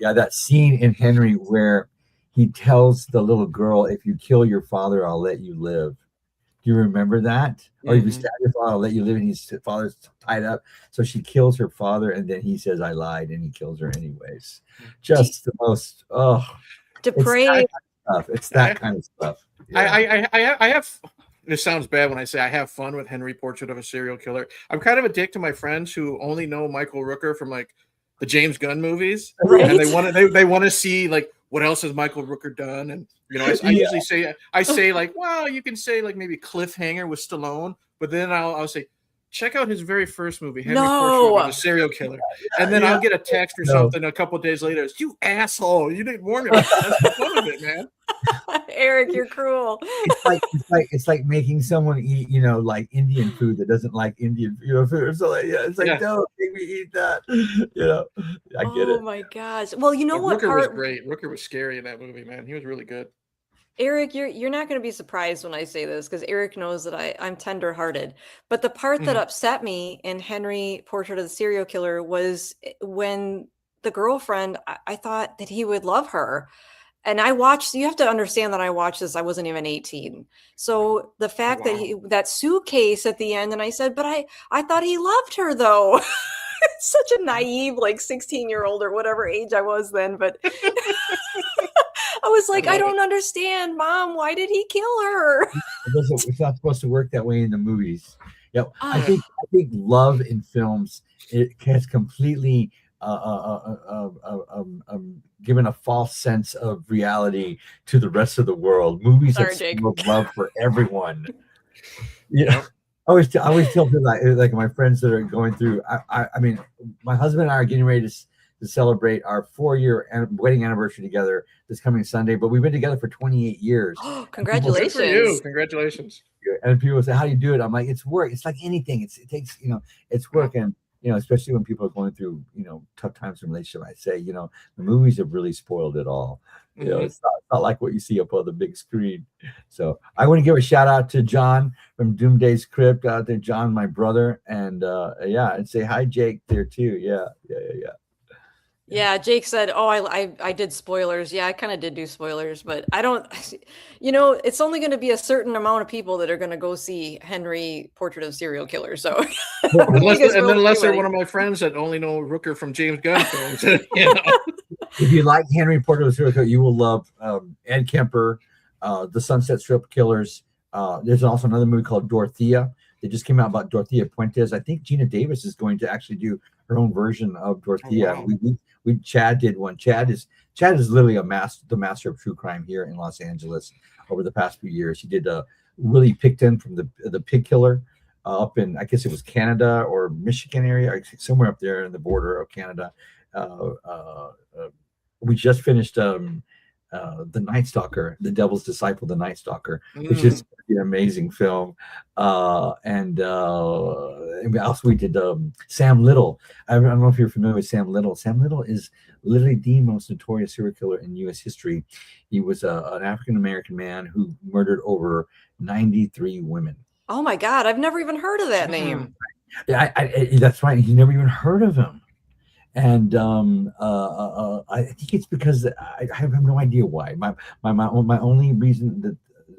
that scene in Henry where he tells the little girl, "If you kill your father, I'll let you live." Do you remember that? Or if you stab your father, I'll let you live, and his father's tied up. So she kills her father, and then he says, "I lied," and he kills her anyways. Just the most depraved stuff. It's that kind of stuff. Yeah. I have this sounds bad when I say I have fun with Henry Portrait of a Serial Killer. I'm kind of a dick to my friends who only know Michael Rooker from like the James Gunn movies, Right. and they want to see like what else has Michael Rooker done. And I usually say like, well, you can say like maybe Cliffhanger with Stallone, but then I'll say, check out his very first movie, Henry Portrait of a Serial Killer, and then I'll get a text or something a couple of days later. It's, you asshole! You didn't warn me. That's the fun of it, man. Eric, you're cruel. It's like making someone eat, like Indian food that doesn't like Indian, food. So it's like, no, make me eat that. I get it. Oh my gosh. Well, you know what? Rooker was great. Rooker was scary in that movie, man. He was really good. Eric, you're not going to be surprised when I say this because Eric knows that I'm tender-hearted. But the part that upset me in Henry Portrait of the Serial Killer was when the girlfriend, I thought that he would love her. And you have to understand that I watched this, I wasn't even 18. So the fact that that suitcase at the end, and I said, but I thought he loved her though. It's such a naive, like 16-year-old or whatever age I was then, but I was like, I don't understand, Mom. Why did he kill her? It's not supposed to work that way in the movies. I think love in films, it has completely given a false sense of reality to the rest of the world. Movies have love for everyone. I always tell people like my friends that are going through. I mean, my husband and I are getting ready to celebrate our 4-year wedding anniversary together this coming Sunday, but we've been together for 28 years. Congratulations. Good for you. Congratulations. And people say, how do you do it? I'm like, it's work. It's like anything. It takes, it's work. And, especially when people are going through, tough times in relationship, I say, the movies have really spoiled it all. It's not like what you see up on the big screen. So I want to give a shout out to John from Doomday's Crypt out there, John, my brother. And and say hi, Jake, there too. Yeah. Yeah, Jake said, "Oh, I did spoilers." Yeah, I kind of did do spoilers, but I don't. It's only going to be a certain amount of people that are going to go see Henry Portrait of a Serial Killer. So, unless they're one of my friends that only know Rooker from James Gunn films. If you like Henry Portrait of a Serial Killer, you will love Ed Kemper, the Sunset Strip Killers. There's also another movie called Dorothea. They just came out about Dorothea Puentes. I think Gina Davis is going to actually do her own version of Dorothea. Oh, wow. Chad did one. Chad is literally the master of true crime here in Los Angeles over the past few years. He did Willie Picton from the Pig Killer up in, I guess it was Canada or Michigan area, somewhere up there in the border of Canada. We just finished The Night Stalker, The Devil's Disciple, The Night Stalker, which is an amazing film. And also we did Sam Little. I don't know if you're familiar with Sam Little. Sam Little is literally the most notorious serial killer in U.S. history. He was an African-American man who murdered over 93 women. Oh my God, I've never even heard of that name. Yeah, that's right. You never even heard of him. And I think it's because I have no idea why. My only reason that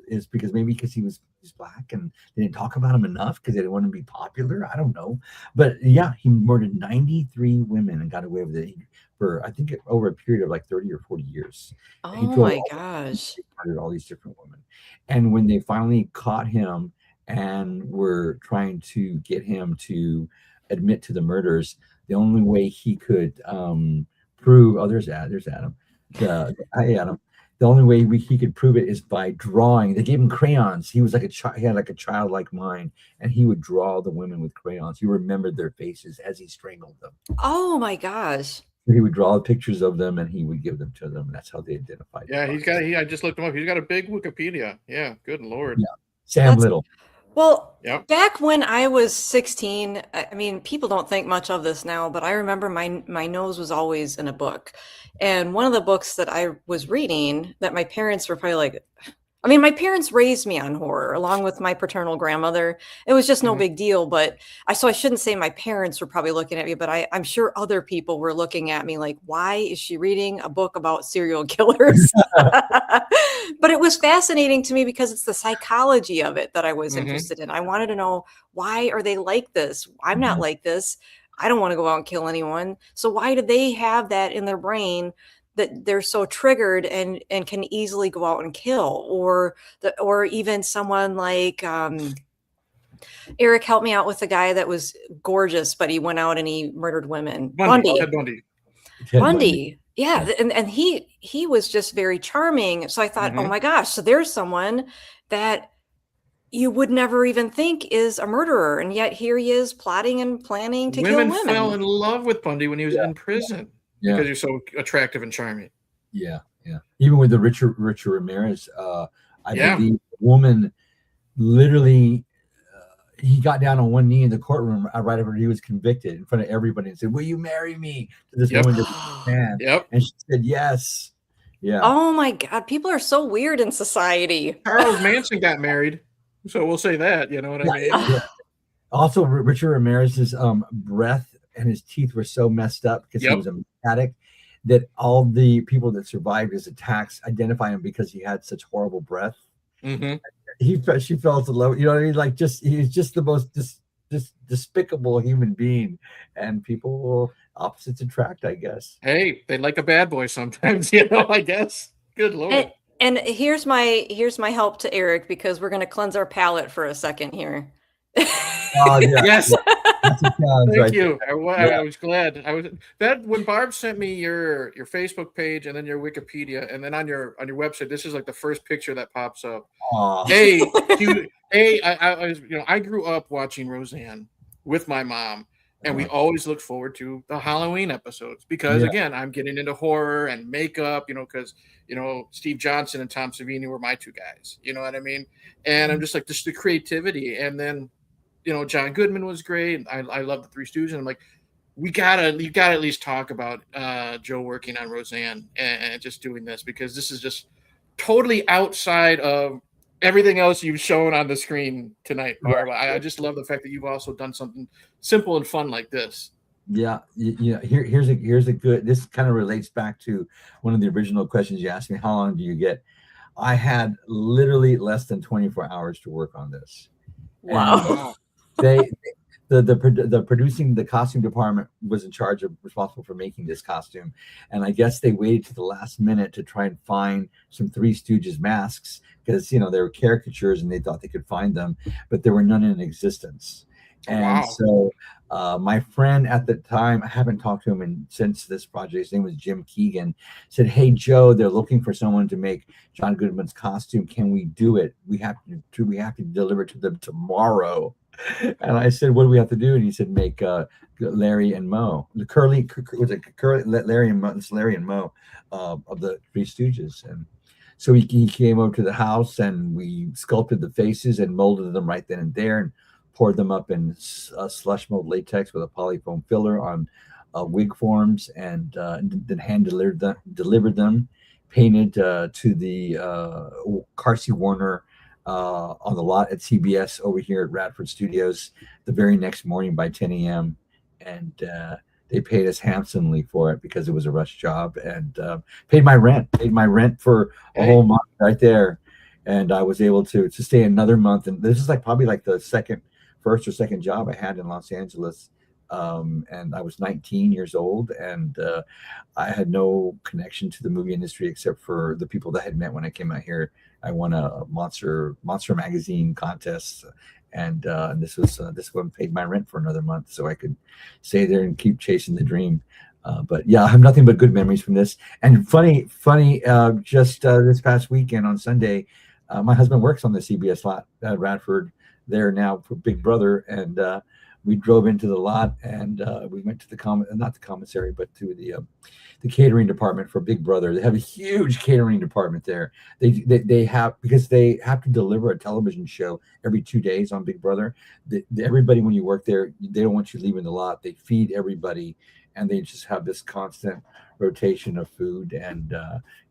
is because he's black and they didn't talk about him enough because they didn't want to be popular. I don't know, but yeah, he murdered 93 women and got away with it for I think over a period of like 30 or 40 years. Oh my gosh! He murdered all these different women, and when they finally caught him and were trying to get him to admit to the murders, the only way he could prove, there's Adam. Hey, Adam. The only way he could prove it is by drawing. They gave him crayons. He was like he had like a childlike mind, and he would draw the women with crayons. He remembered their faces as he strangled them. Oh my gosh! He would draw pictures of them, and he would give them to them. And that's how they identified. Yeah, I just looked him up. He's got a big Wikipedia. Yeah, good Lord. Yeah, Sam Little. Well, back when I was 16, I mean, people don't think much of this now, but I remember my nose was always in a book. And one of the books that I was reading that my parents were probably like, I mean, my parents raised me on horror along with my paternal grandmother. It was just no big deal, but I shouldn't say my parents were probably looking at me, but I'm sure other people were looking at me like, why is she reading a book about serial killers? But it was fascinating to me because it's the psychology of it that I was interested in. I wanted to know, why are they like this? I'm not like this. I don't want to go out and kill anyone. So why do they have that in their brain that they're so triggered and can easily go out and kill, or even someone like Eric, help me out with the guy that was gorgeous, but he went out and he murdered women. Ted Bundy. Bundy. Yeah. And he was just very charming. So I thought, oh my gosh, so there's someone that you would never even think is a murderer. And yet here he is plotting and planning to kill women. Women fell in love with Bundy when he was in prison because he was so attractive and charming. Yeah. Yeah. Even with the Richard Ramirez, I believe the woman literally, he got down on one knee in the courtroom right after he was convicted in front of everybody and said, "Will you marry me?" To this woman, man. And she said, "Yes." Yeah. Oh my God. People are so weird in society. Charles Manson got married. So we'll say that, you know what I mean? Yeah. Also, Richard Ramirez's breath and his teeth were so messed up because he was a addict that all the people that survived his attacks identify him because he had such horrible breath. She fell in love. You know what I mean? Like, he's just the most despicable human being, and people will opposites attract, I guess. Hey, they like a bad boy sometimes, you know. I guess. Good Lord. And here's my help to Eric, because we're going to cleanse our palate for a second here. Yes. Thank you. I was glad. When Barb sent me your Facebook page and then your Wikipedia and then on your website, this is like the first picture that pops up. I grew up watching Roseanne with my mom, and we always look forward to the Halloween episodes because again, I'm getting into horror and makeup, because Steve Johnson and Tom Savini were my two guys, you know what I mean? And I'm just like, just the creativity. And then John Goodman was great. I love the Three Stooges. I'm like, you gotta at least talk about Joe working on Roseanne and just doing this, because this is just totally outside of everything else you've shown on the screen tonight, Barb. I just love the fact that you've also done something simple and fun like this. Yeah. Here's a good. This kind of relates back to one of the original questions you asked me. How long do you get? I had literally less than 24 hours to work on this. Wow. The producing, the costume department was responsible for making this costume, and I guess they waited to the last minute to try and find some Three Stooges masks, because they were caricatures and they thought they could find them, but there were none in existence. And so my friend at the time, I haven't talked to him since this project, his name was Jim Keegan, said, "Hey Joe, they're looking for someone to make John Goodman's costume. Can we do it? We have to deliver it to them tomorrow." And I said, "What do we have to do?" And he said, "Make Larry and Moe, Larry and Moe, it's Larry and Moe of the Three Stooges." And so he came over to the house, and we sculpted the faces and molded them right then and there, and poured them up in slush mold latex with a polyfoam filler on wig forms, and then hand delivered them, painted to the Carsey Warner on the lot at CBS over here at Radford Studios the very next morning by 10 a.m. And they paid us handsomely for it because it was a rush job, and paid my rent for a whole month right there. And I was able to stay another month. And this is probably the first or second job I had in Los Angeles. And I was 19 years old, and I had no connection to the movie industry except for the people that I had met when I came out here. I won a Monster Magazine contest, and this one paid my rent for another month, so I could stay there and keep chasing the dream. But yeah, I have nothing but good memories from this. And funny, just this past weekend on Sunday, my husband works on the CBS lot at Radford there now for Big Brother, and we drove into the lot, and we went to not the commissary, but to the catering department for Big Brother. They have a huge catering department there. They have, because they have to deliver a television show every 2 days on Big Brother. Everybody, when you work there, they don't want you leaving the lot. They feed everybody, and they just have this constant rotation of food. And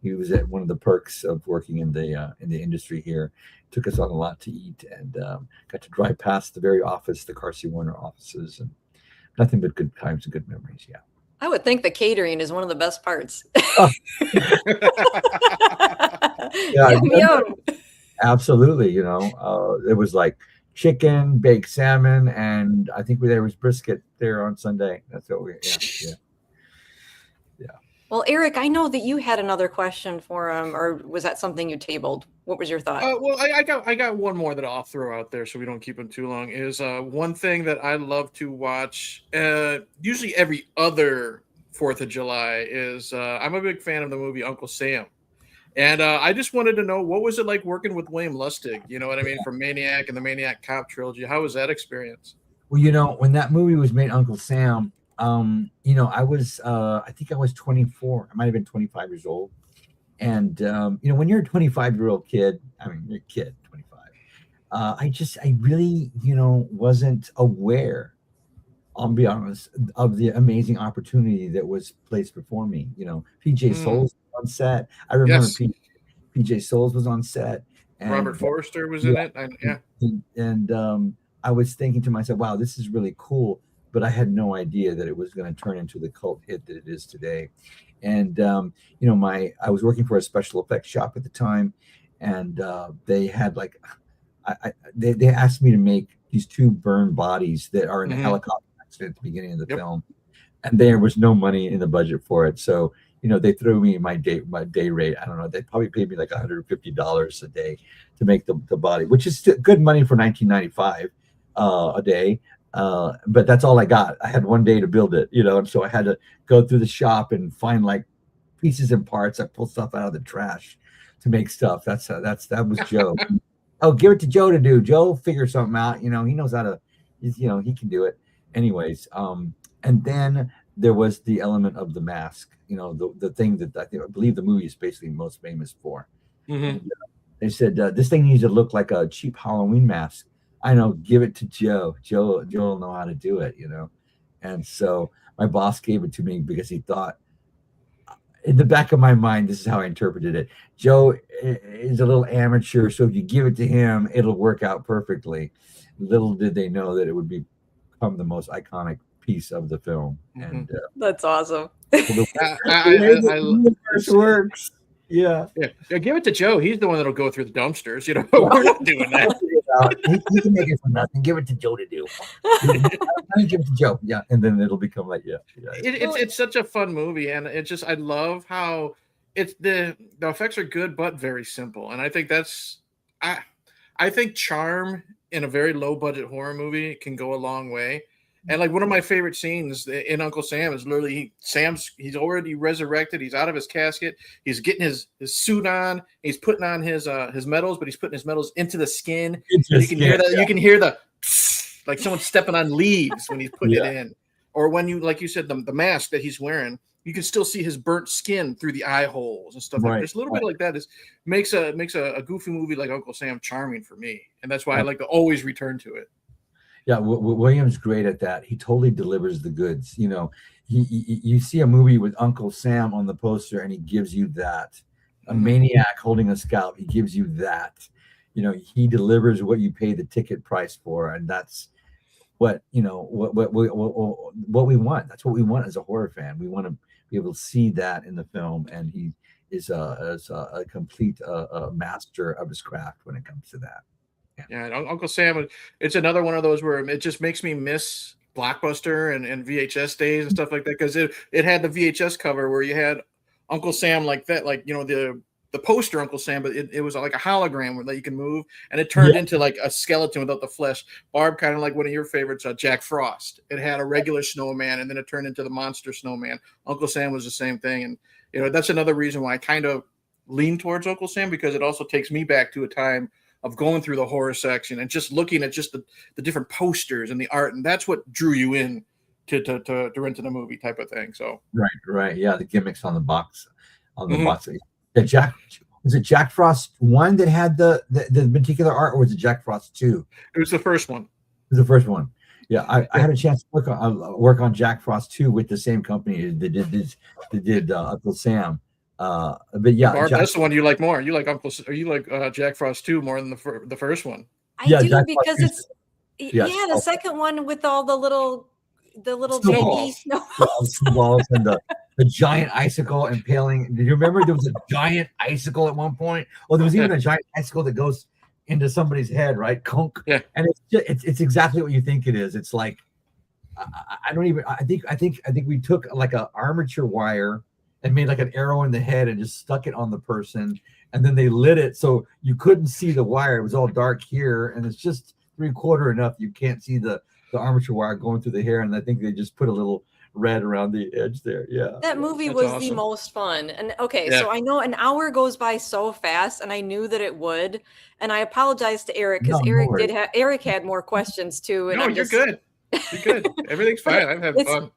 he was at one of the perks of working in the industry here. Took us on a lot to eat, and got to drive past the very office, the Carsey Warner offices, and nothing but good times and good memories. Yeah. I would think the catering is one of the best parts. Yum. Absolutely. It was like chicken, baked salmon, and I think there was brisket there on Sunday. That's what we, yeah. Well, Eric, I know that you had another question for him, or was that something you tabled? What was your thought? Well, I got one more that I'll throw out there so we don't keep them too long. Is one thing that I love to watch, usually every other 4th of July, is I'm a big fan of the movie Uncle Sam. And I just wanted to know, what was it like working with William Lustig? You know what I mean? From Maniac and the Maniac Cop trilogy. How was that experience? Well, when that movie was made, Uncle Sam, I was, I think I was 24. I might have been 25 years old. And, when you're a 25-year-old kid, I mean, you're a kid, 25. I really, wasn't aware, I'll be honest, of the amazing opportunity that was placed before me. PJ Souls on set. I remember Yes. PJ Souls was on set. And, Robert Forster was in it. And I was thinking to myself, wow, this is really cool. But I had no idea that it was going to turn into the cult hit that it is today. And, I was working for a special effects shop at the time. And they had they asked me to make these 2 burned bodies that are in a helicopter accident at the beginning of the film. And there was no money in the budget for it. So, they threw me my day rate. I don't know. They probably paid me like $150 a day to make the body, which is good money for 1995 a day. But that's all I got. I had 1 day to build it, and so I had to go through the shop and find pieces and parts. I pulled stuff out of the trash to make stuff. That was Joe. Oh, give it to Joe to do. Joe figure something out. He knows how to, he can do it. Anyways, and then there was the element of the mask, the thing that I believe the movie is basically most famous for. And, they said, this thing needs to look like a cheap Halloween mask. I know, give it to Joe. Joe will know how to do it, And so my boss gave it to me because he thought, in the back of my mind, this is how I interpreted it. Joe is a little amateur, so if you give it to him, it'll work out perfectly. Little did they know that it would become the most iconic piece of the film. And that's awesome. It works. Yeah. Give it to Joe. He's the one that'll go through the dumpsters. We're not doing that. He can make it for nothing. Give it to Joe to do. Give it to Joe. Yeah, and then it'll become It's such a fun movie, and I love how it's the effects are good but very simple, and I think I think charm in a very low budget horror movie can go a long way. And one of my favorite scenes in Uncle Sam is literally he's already resurrected. He's out of his casket. He's getting his suit on. He's putting on his medals, but he's putting his medals into the skin. You can hear that. Yeah. You can hear the like someone stepping on leaves when he's putting it in. Or when like you said, the mask that he's wearing, you can still see his burnt skin through the eye holes and stuff. Like there's a little bit like that. Makes a goofy movie like Uncle Sam charming for me, and that's why I like to always return to it. Yeah, William's great at that. He totally delivers the goods. You see a movie with Uncle Sam on the poster, and he gives you that. A maniac holding a scalp, he gives you that. He delivers what you pay the ticket price for, and that's what what we want. That's what we want as a horror fan. We want to be able to see that in the film, and he is a complete master of his craft when it comes to that. Yeah, Uncle Sam, it's another one of those where it just makes me miss Blockbuster and VHS days and stuff like that, because it had the VHS cover where you had Uncle Sam like that, the poster Uncle Sam, but it was like a hologram that you can move, and it turned into like a skeleton without the flesh. Barb, kind of like one of your favorites, Jack Frost. It had a regular snowman, and then it turned into the monster snowman. Uncle Sam was the same thing, and that's another reason why I kind of lean towards Uncle Sam, because it also takes me back to a time of going through the horror section and just looking at just the different posters and the art, and that's what drew you in to rent the movie type of thing. So right, yeah, the gimmicks on the box, box. Was it Jack Frost 1 that had the particular art, or was it Jack Frost 2? It was the first one. It was the first one. Yeah, I had a chance to work on Jack Frost 2 with the same company that did Uncle Sam. But yeah, Barb, that's the one you like more. You like Jack Frost 2 more than the first one. I do, Jack because Frost it's the second one with all the little baby snowballs and the giant icicle impaling. Do you remember there was a giant icicle at one point? Well, there was even a giant icicle that goes into somebody's head, right? Conk. Yeah. And it's exactly what you think it is. It's like I think we took like a armature wire and made like an arrow in the head and just stuck it on the person. And then they lit it so you couldn't see the wire. It was all dark here, and it's just 3/4 enough. You can't see the armature wire going through the hair. And I think they just put a little red around the edge there. Yeah. That movie That's was awesome. the most fun. And okay, Yeah. so I know an hour goes by so fast, and I knew that it would. And I apologize to Eric because No, no Eric worries. Eric had more questions too. And No, I'm you're just good. You're good. Everything's fine. I'm having fun.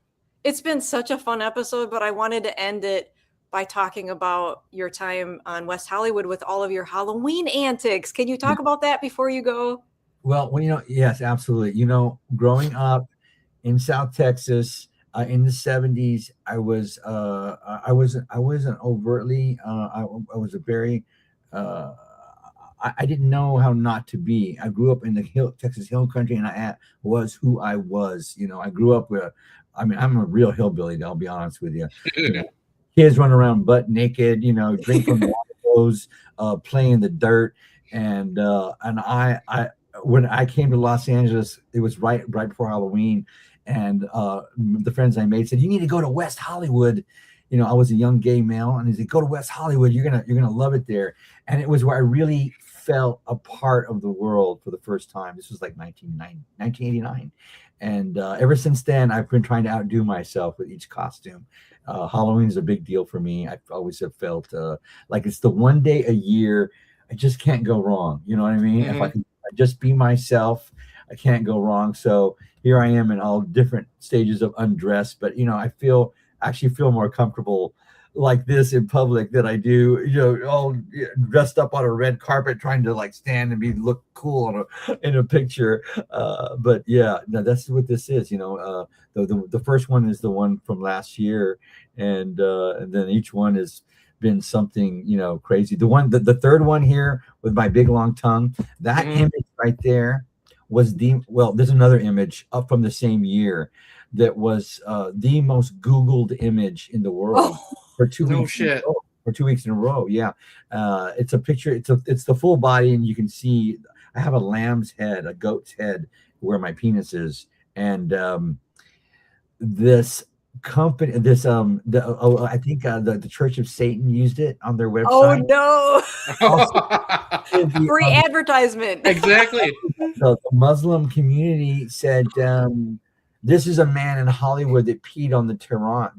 It's been such a fun episode, but I wanted to end it by talking about your time on West Hollywood with all of your Halloween antics. Can you talk about that before you go? Well, yes, absolutely. Growing up in South Texas in the 70s, I wasn't overtly I was a very I didn't know how not to be. I grew up in the Texas Hill Country, and I was who I was. I grew up with. I'm a real hillbilly. I'll be honest with you. Kids run around butt naked. Drink from water hose, play in the dirt, and I when I came to Los Angeles, it was right before Halloween, and the friends I made said, "You need to go to West Hollywood." I was a young gay male, and he said, "Go to West Hollywood. You're gonna love it there." And it was where I really felt a part of the world for the first time. This was like 1989. And ever since then, I've been trying to outdo myself with each costume. Halloween is a big deal for me. I always have felt like it's the one day a year I just can't go wrong. You know what I mean? Mm-hmm. If I can just be myself, I can't go wrong. So here I am in all different stages of undress. But I actually feel more comfortable like this in public than I do, all dressed up on a red carpet, trying to like stand and look cool in a picture. But yeah, no, that's what this is. The first one is the one from last year, and then each one has been something crazy. The third one here with my big long tongue, that image right there was there's another image up from the same year that was the most Googled image in the world for 2 weeks. No shit. For 2 weeks in a row. Yeah. It's a picture. It's the full body, and you can see I have a lamb's head, a goat's head where my penis is. And this company, I think the Church of Satan used it on their website. Oh no. Free advertisement. Exactly. The Muslim community said, this is a man in Hollywood that peed on the Quran.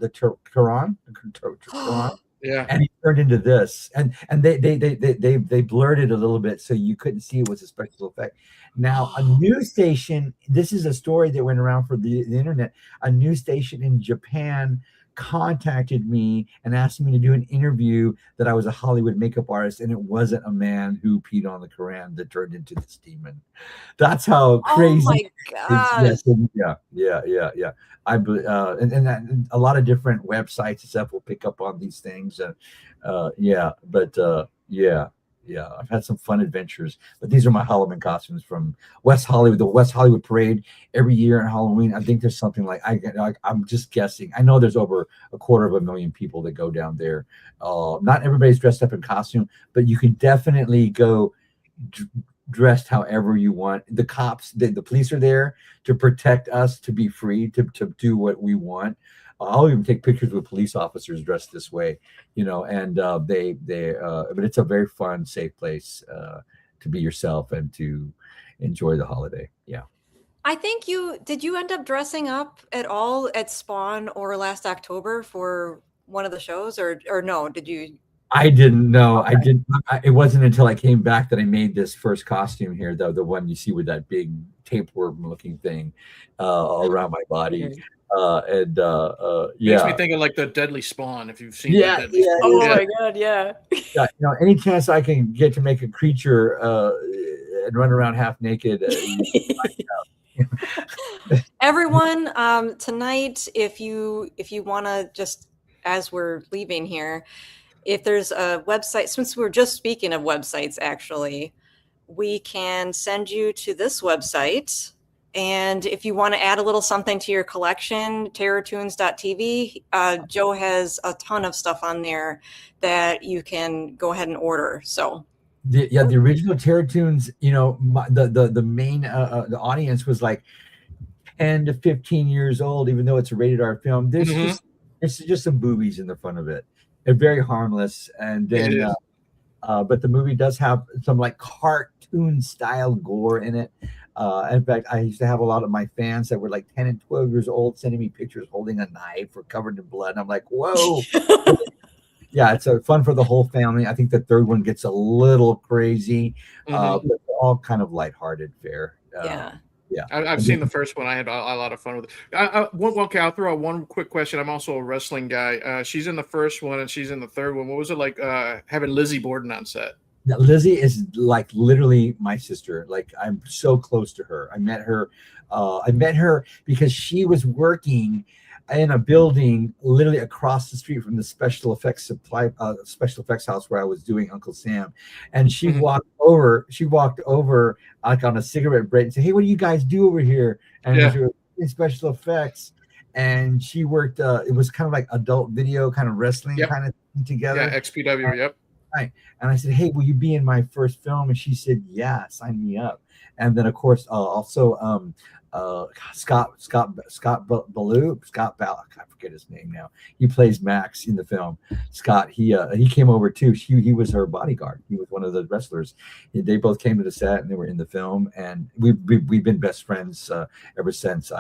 Yeah. And he turned into this. And they blurred it a little bit so you couldn't see it was a special effect. Now, a news station, this is a story that went around for the internet. A news station in Japan contacted me and asked me to do an interview that I was a Hollywood makeup artist, and it wasn't a man who peed on the Quran that turned into this demon. That's how crazy. Oh my gosh. Yeah. And a lot of different websites and stuff will pick up on these things. I've had some fun adventures, but these are my Halloween costumes from West Hollywood, the West Hollywood Parade every year on Halloween. I think there's something like I'm just guessing. I know there's over 250,000 people that go down there. Not everybody's dressed up in costume, but you can definitely go dressed however you want. The cops, the police are there to protect us, to be free, to do what we want. I'll even take pictures with police officers dressed this way, and but it's a very fun, safe place to be yourself and to enjoy the holiday. Yeah. I think did you end up dressing up at all at Spawn or last October for one of the shows, or no? Did you? I didn't know. Okay. I didn't. It wasn't until I came back that I made this first costume here, though, the one you see with that big tapeworm looking thing around my body. Okay. Makes me think of like the Deadly Spawn, if you've seen that. Yeah. Oh my god, yeah. Any chance I can get to make a creature and run around half naked. Everyone, tonight, if you want to, just as we're leaving here, if there's a website, since we're just speaking of websites, actually, we can send you to this website. And if you want to add a little something to your collection, terrortunes.tv, Joe has a ton of stuff on there that you can go ahead and order. So the original Terror Tunes, the main the audience was like 10 to 15 years old, even though it's a rated R film. This is just some boobies in the front of it. and very harmless. And It then, is. but the movie does have some like cartoon style gore in it. In fact, I used to have a lot of my fans that were like 10 and 12 years old sending me pictures holding a knife or covered in blood. And I'm like, whoa. Yeah, it's fun for the whole family. I think the third one gets a little crazy, but they're all kind of lighthearted fare. Yeah. Yeah. I've seen the first one. I had a lot of fun with it. Okay, I'll throw out one quick question. I'm also a wrestling guy. She's in the first one and she's in the third one. What was it like having Lizzie Borden on set? Now, Lizzie is like literally my sister. Like I'm so close to her. I met her. I met her because she was working in a building literally across the street from the special effects house where I was doing Uncle Sam, and she walked over. She walked over like on a cigarette break and said, "Hey, what do you guys do over here?" And we were in special effects. And she worked. It was kind of like adult video, kind of wrestling kind of thing together. Yeah, XPW. Yep. Right. And I said, "Hey, will you be in my first film?" And she said, "Yeah, sign me up." And then, of course, also Scott Ballou, I forget his name now. He plays Max in the film. Scott, he came over too. He was her bodyguard. He was one of the wrestlers. They both came to the set and they were in the film. And we've been best friends ever since.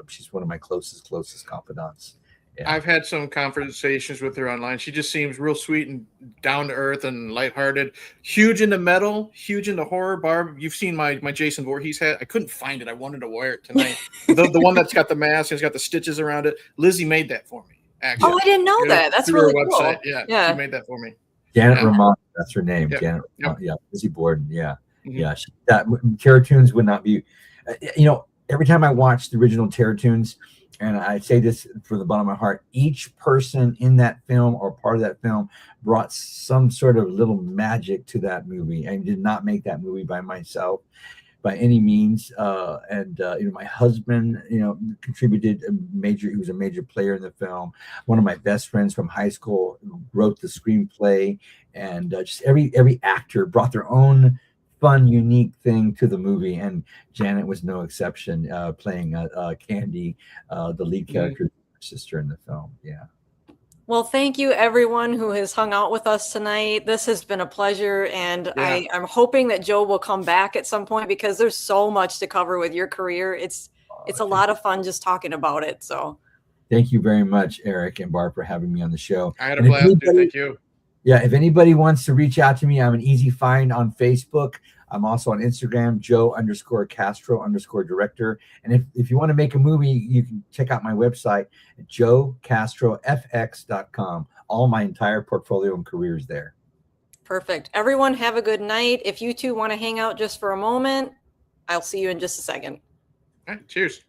She's one of my closest confidants. Yeah. I've had some conversations with her online. She just seems real sweet and down to earth and lighthearted. Huge into metal, huge into horror. Barb, you've seen my Jason Voorhees hat. I couldn't find it. I wanted to wear it tonight. the one that's got the mask and it's got the stitches around it. Lizzie made that for me. Actually. Oh, I didn't know that. That's really cool. Website. Yeah, she made that for me. Janet Ramon, that's her name. Janet Ramon. Yeah, Lizzie Borden. Yeah, yeah. Terror Tunes would not be. Every time I watch the original Terror Tunes. And I say this from the bottom of my heart, each person in that film or part of that film brought some sort of little magic to that movie. I did not make that movie by myself by any means. My husband, contributed he was a major player in the film. One of my best friends from high school wrote the screenplay, and just every actor brought their own fun, unique thing to the movie, and Janet was no exception, playing Candy, the lead character's sister in the film. Yeah. Well, thank you everyone who has hung out with us tonight. This has been a pleasure, and I'm hoping that Joe will come back at some point because there's so much to cover with your career. It's a lot of fun just talking about it. So thank you very much, Eric and Barb, for having me on the show. I had a blast. Thank you. Yeah, if anybody wants to reach out to me, I'm an easy find on Facebook. I'm also on Instagram, Joe_Castro_director. And if you want to make a movie, you can check out my website at joecastrofx.com. All my entire portfolio and career is there. Perfect. Everyone have a good night. If you two want to hang out just for a moment, I'll see you in just a second. All right, cheers.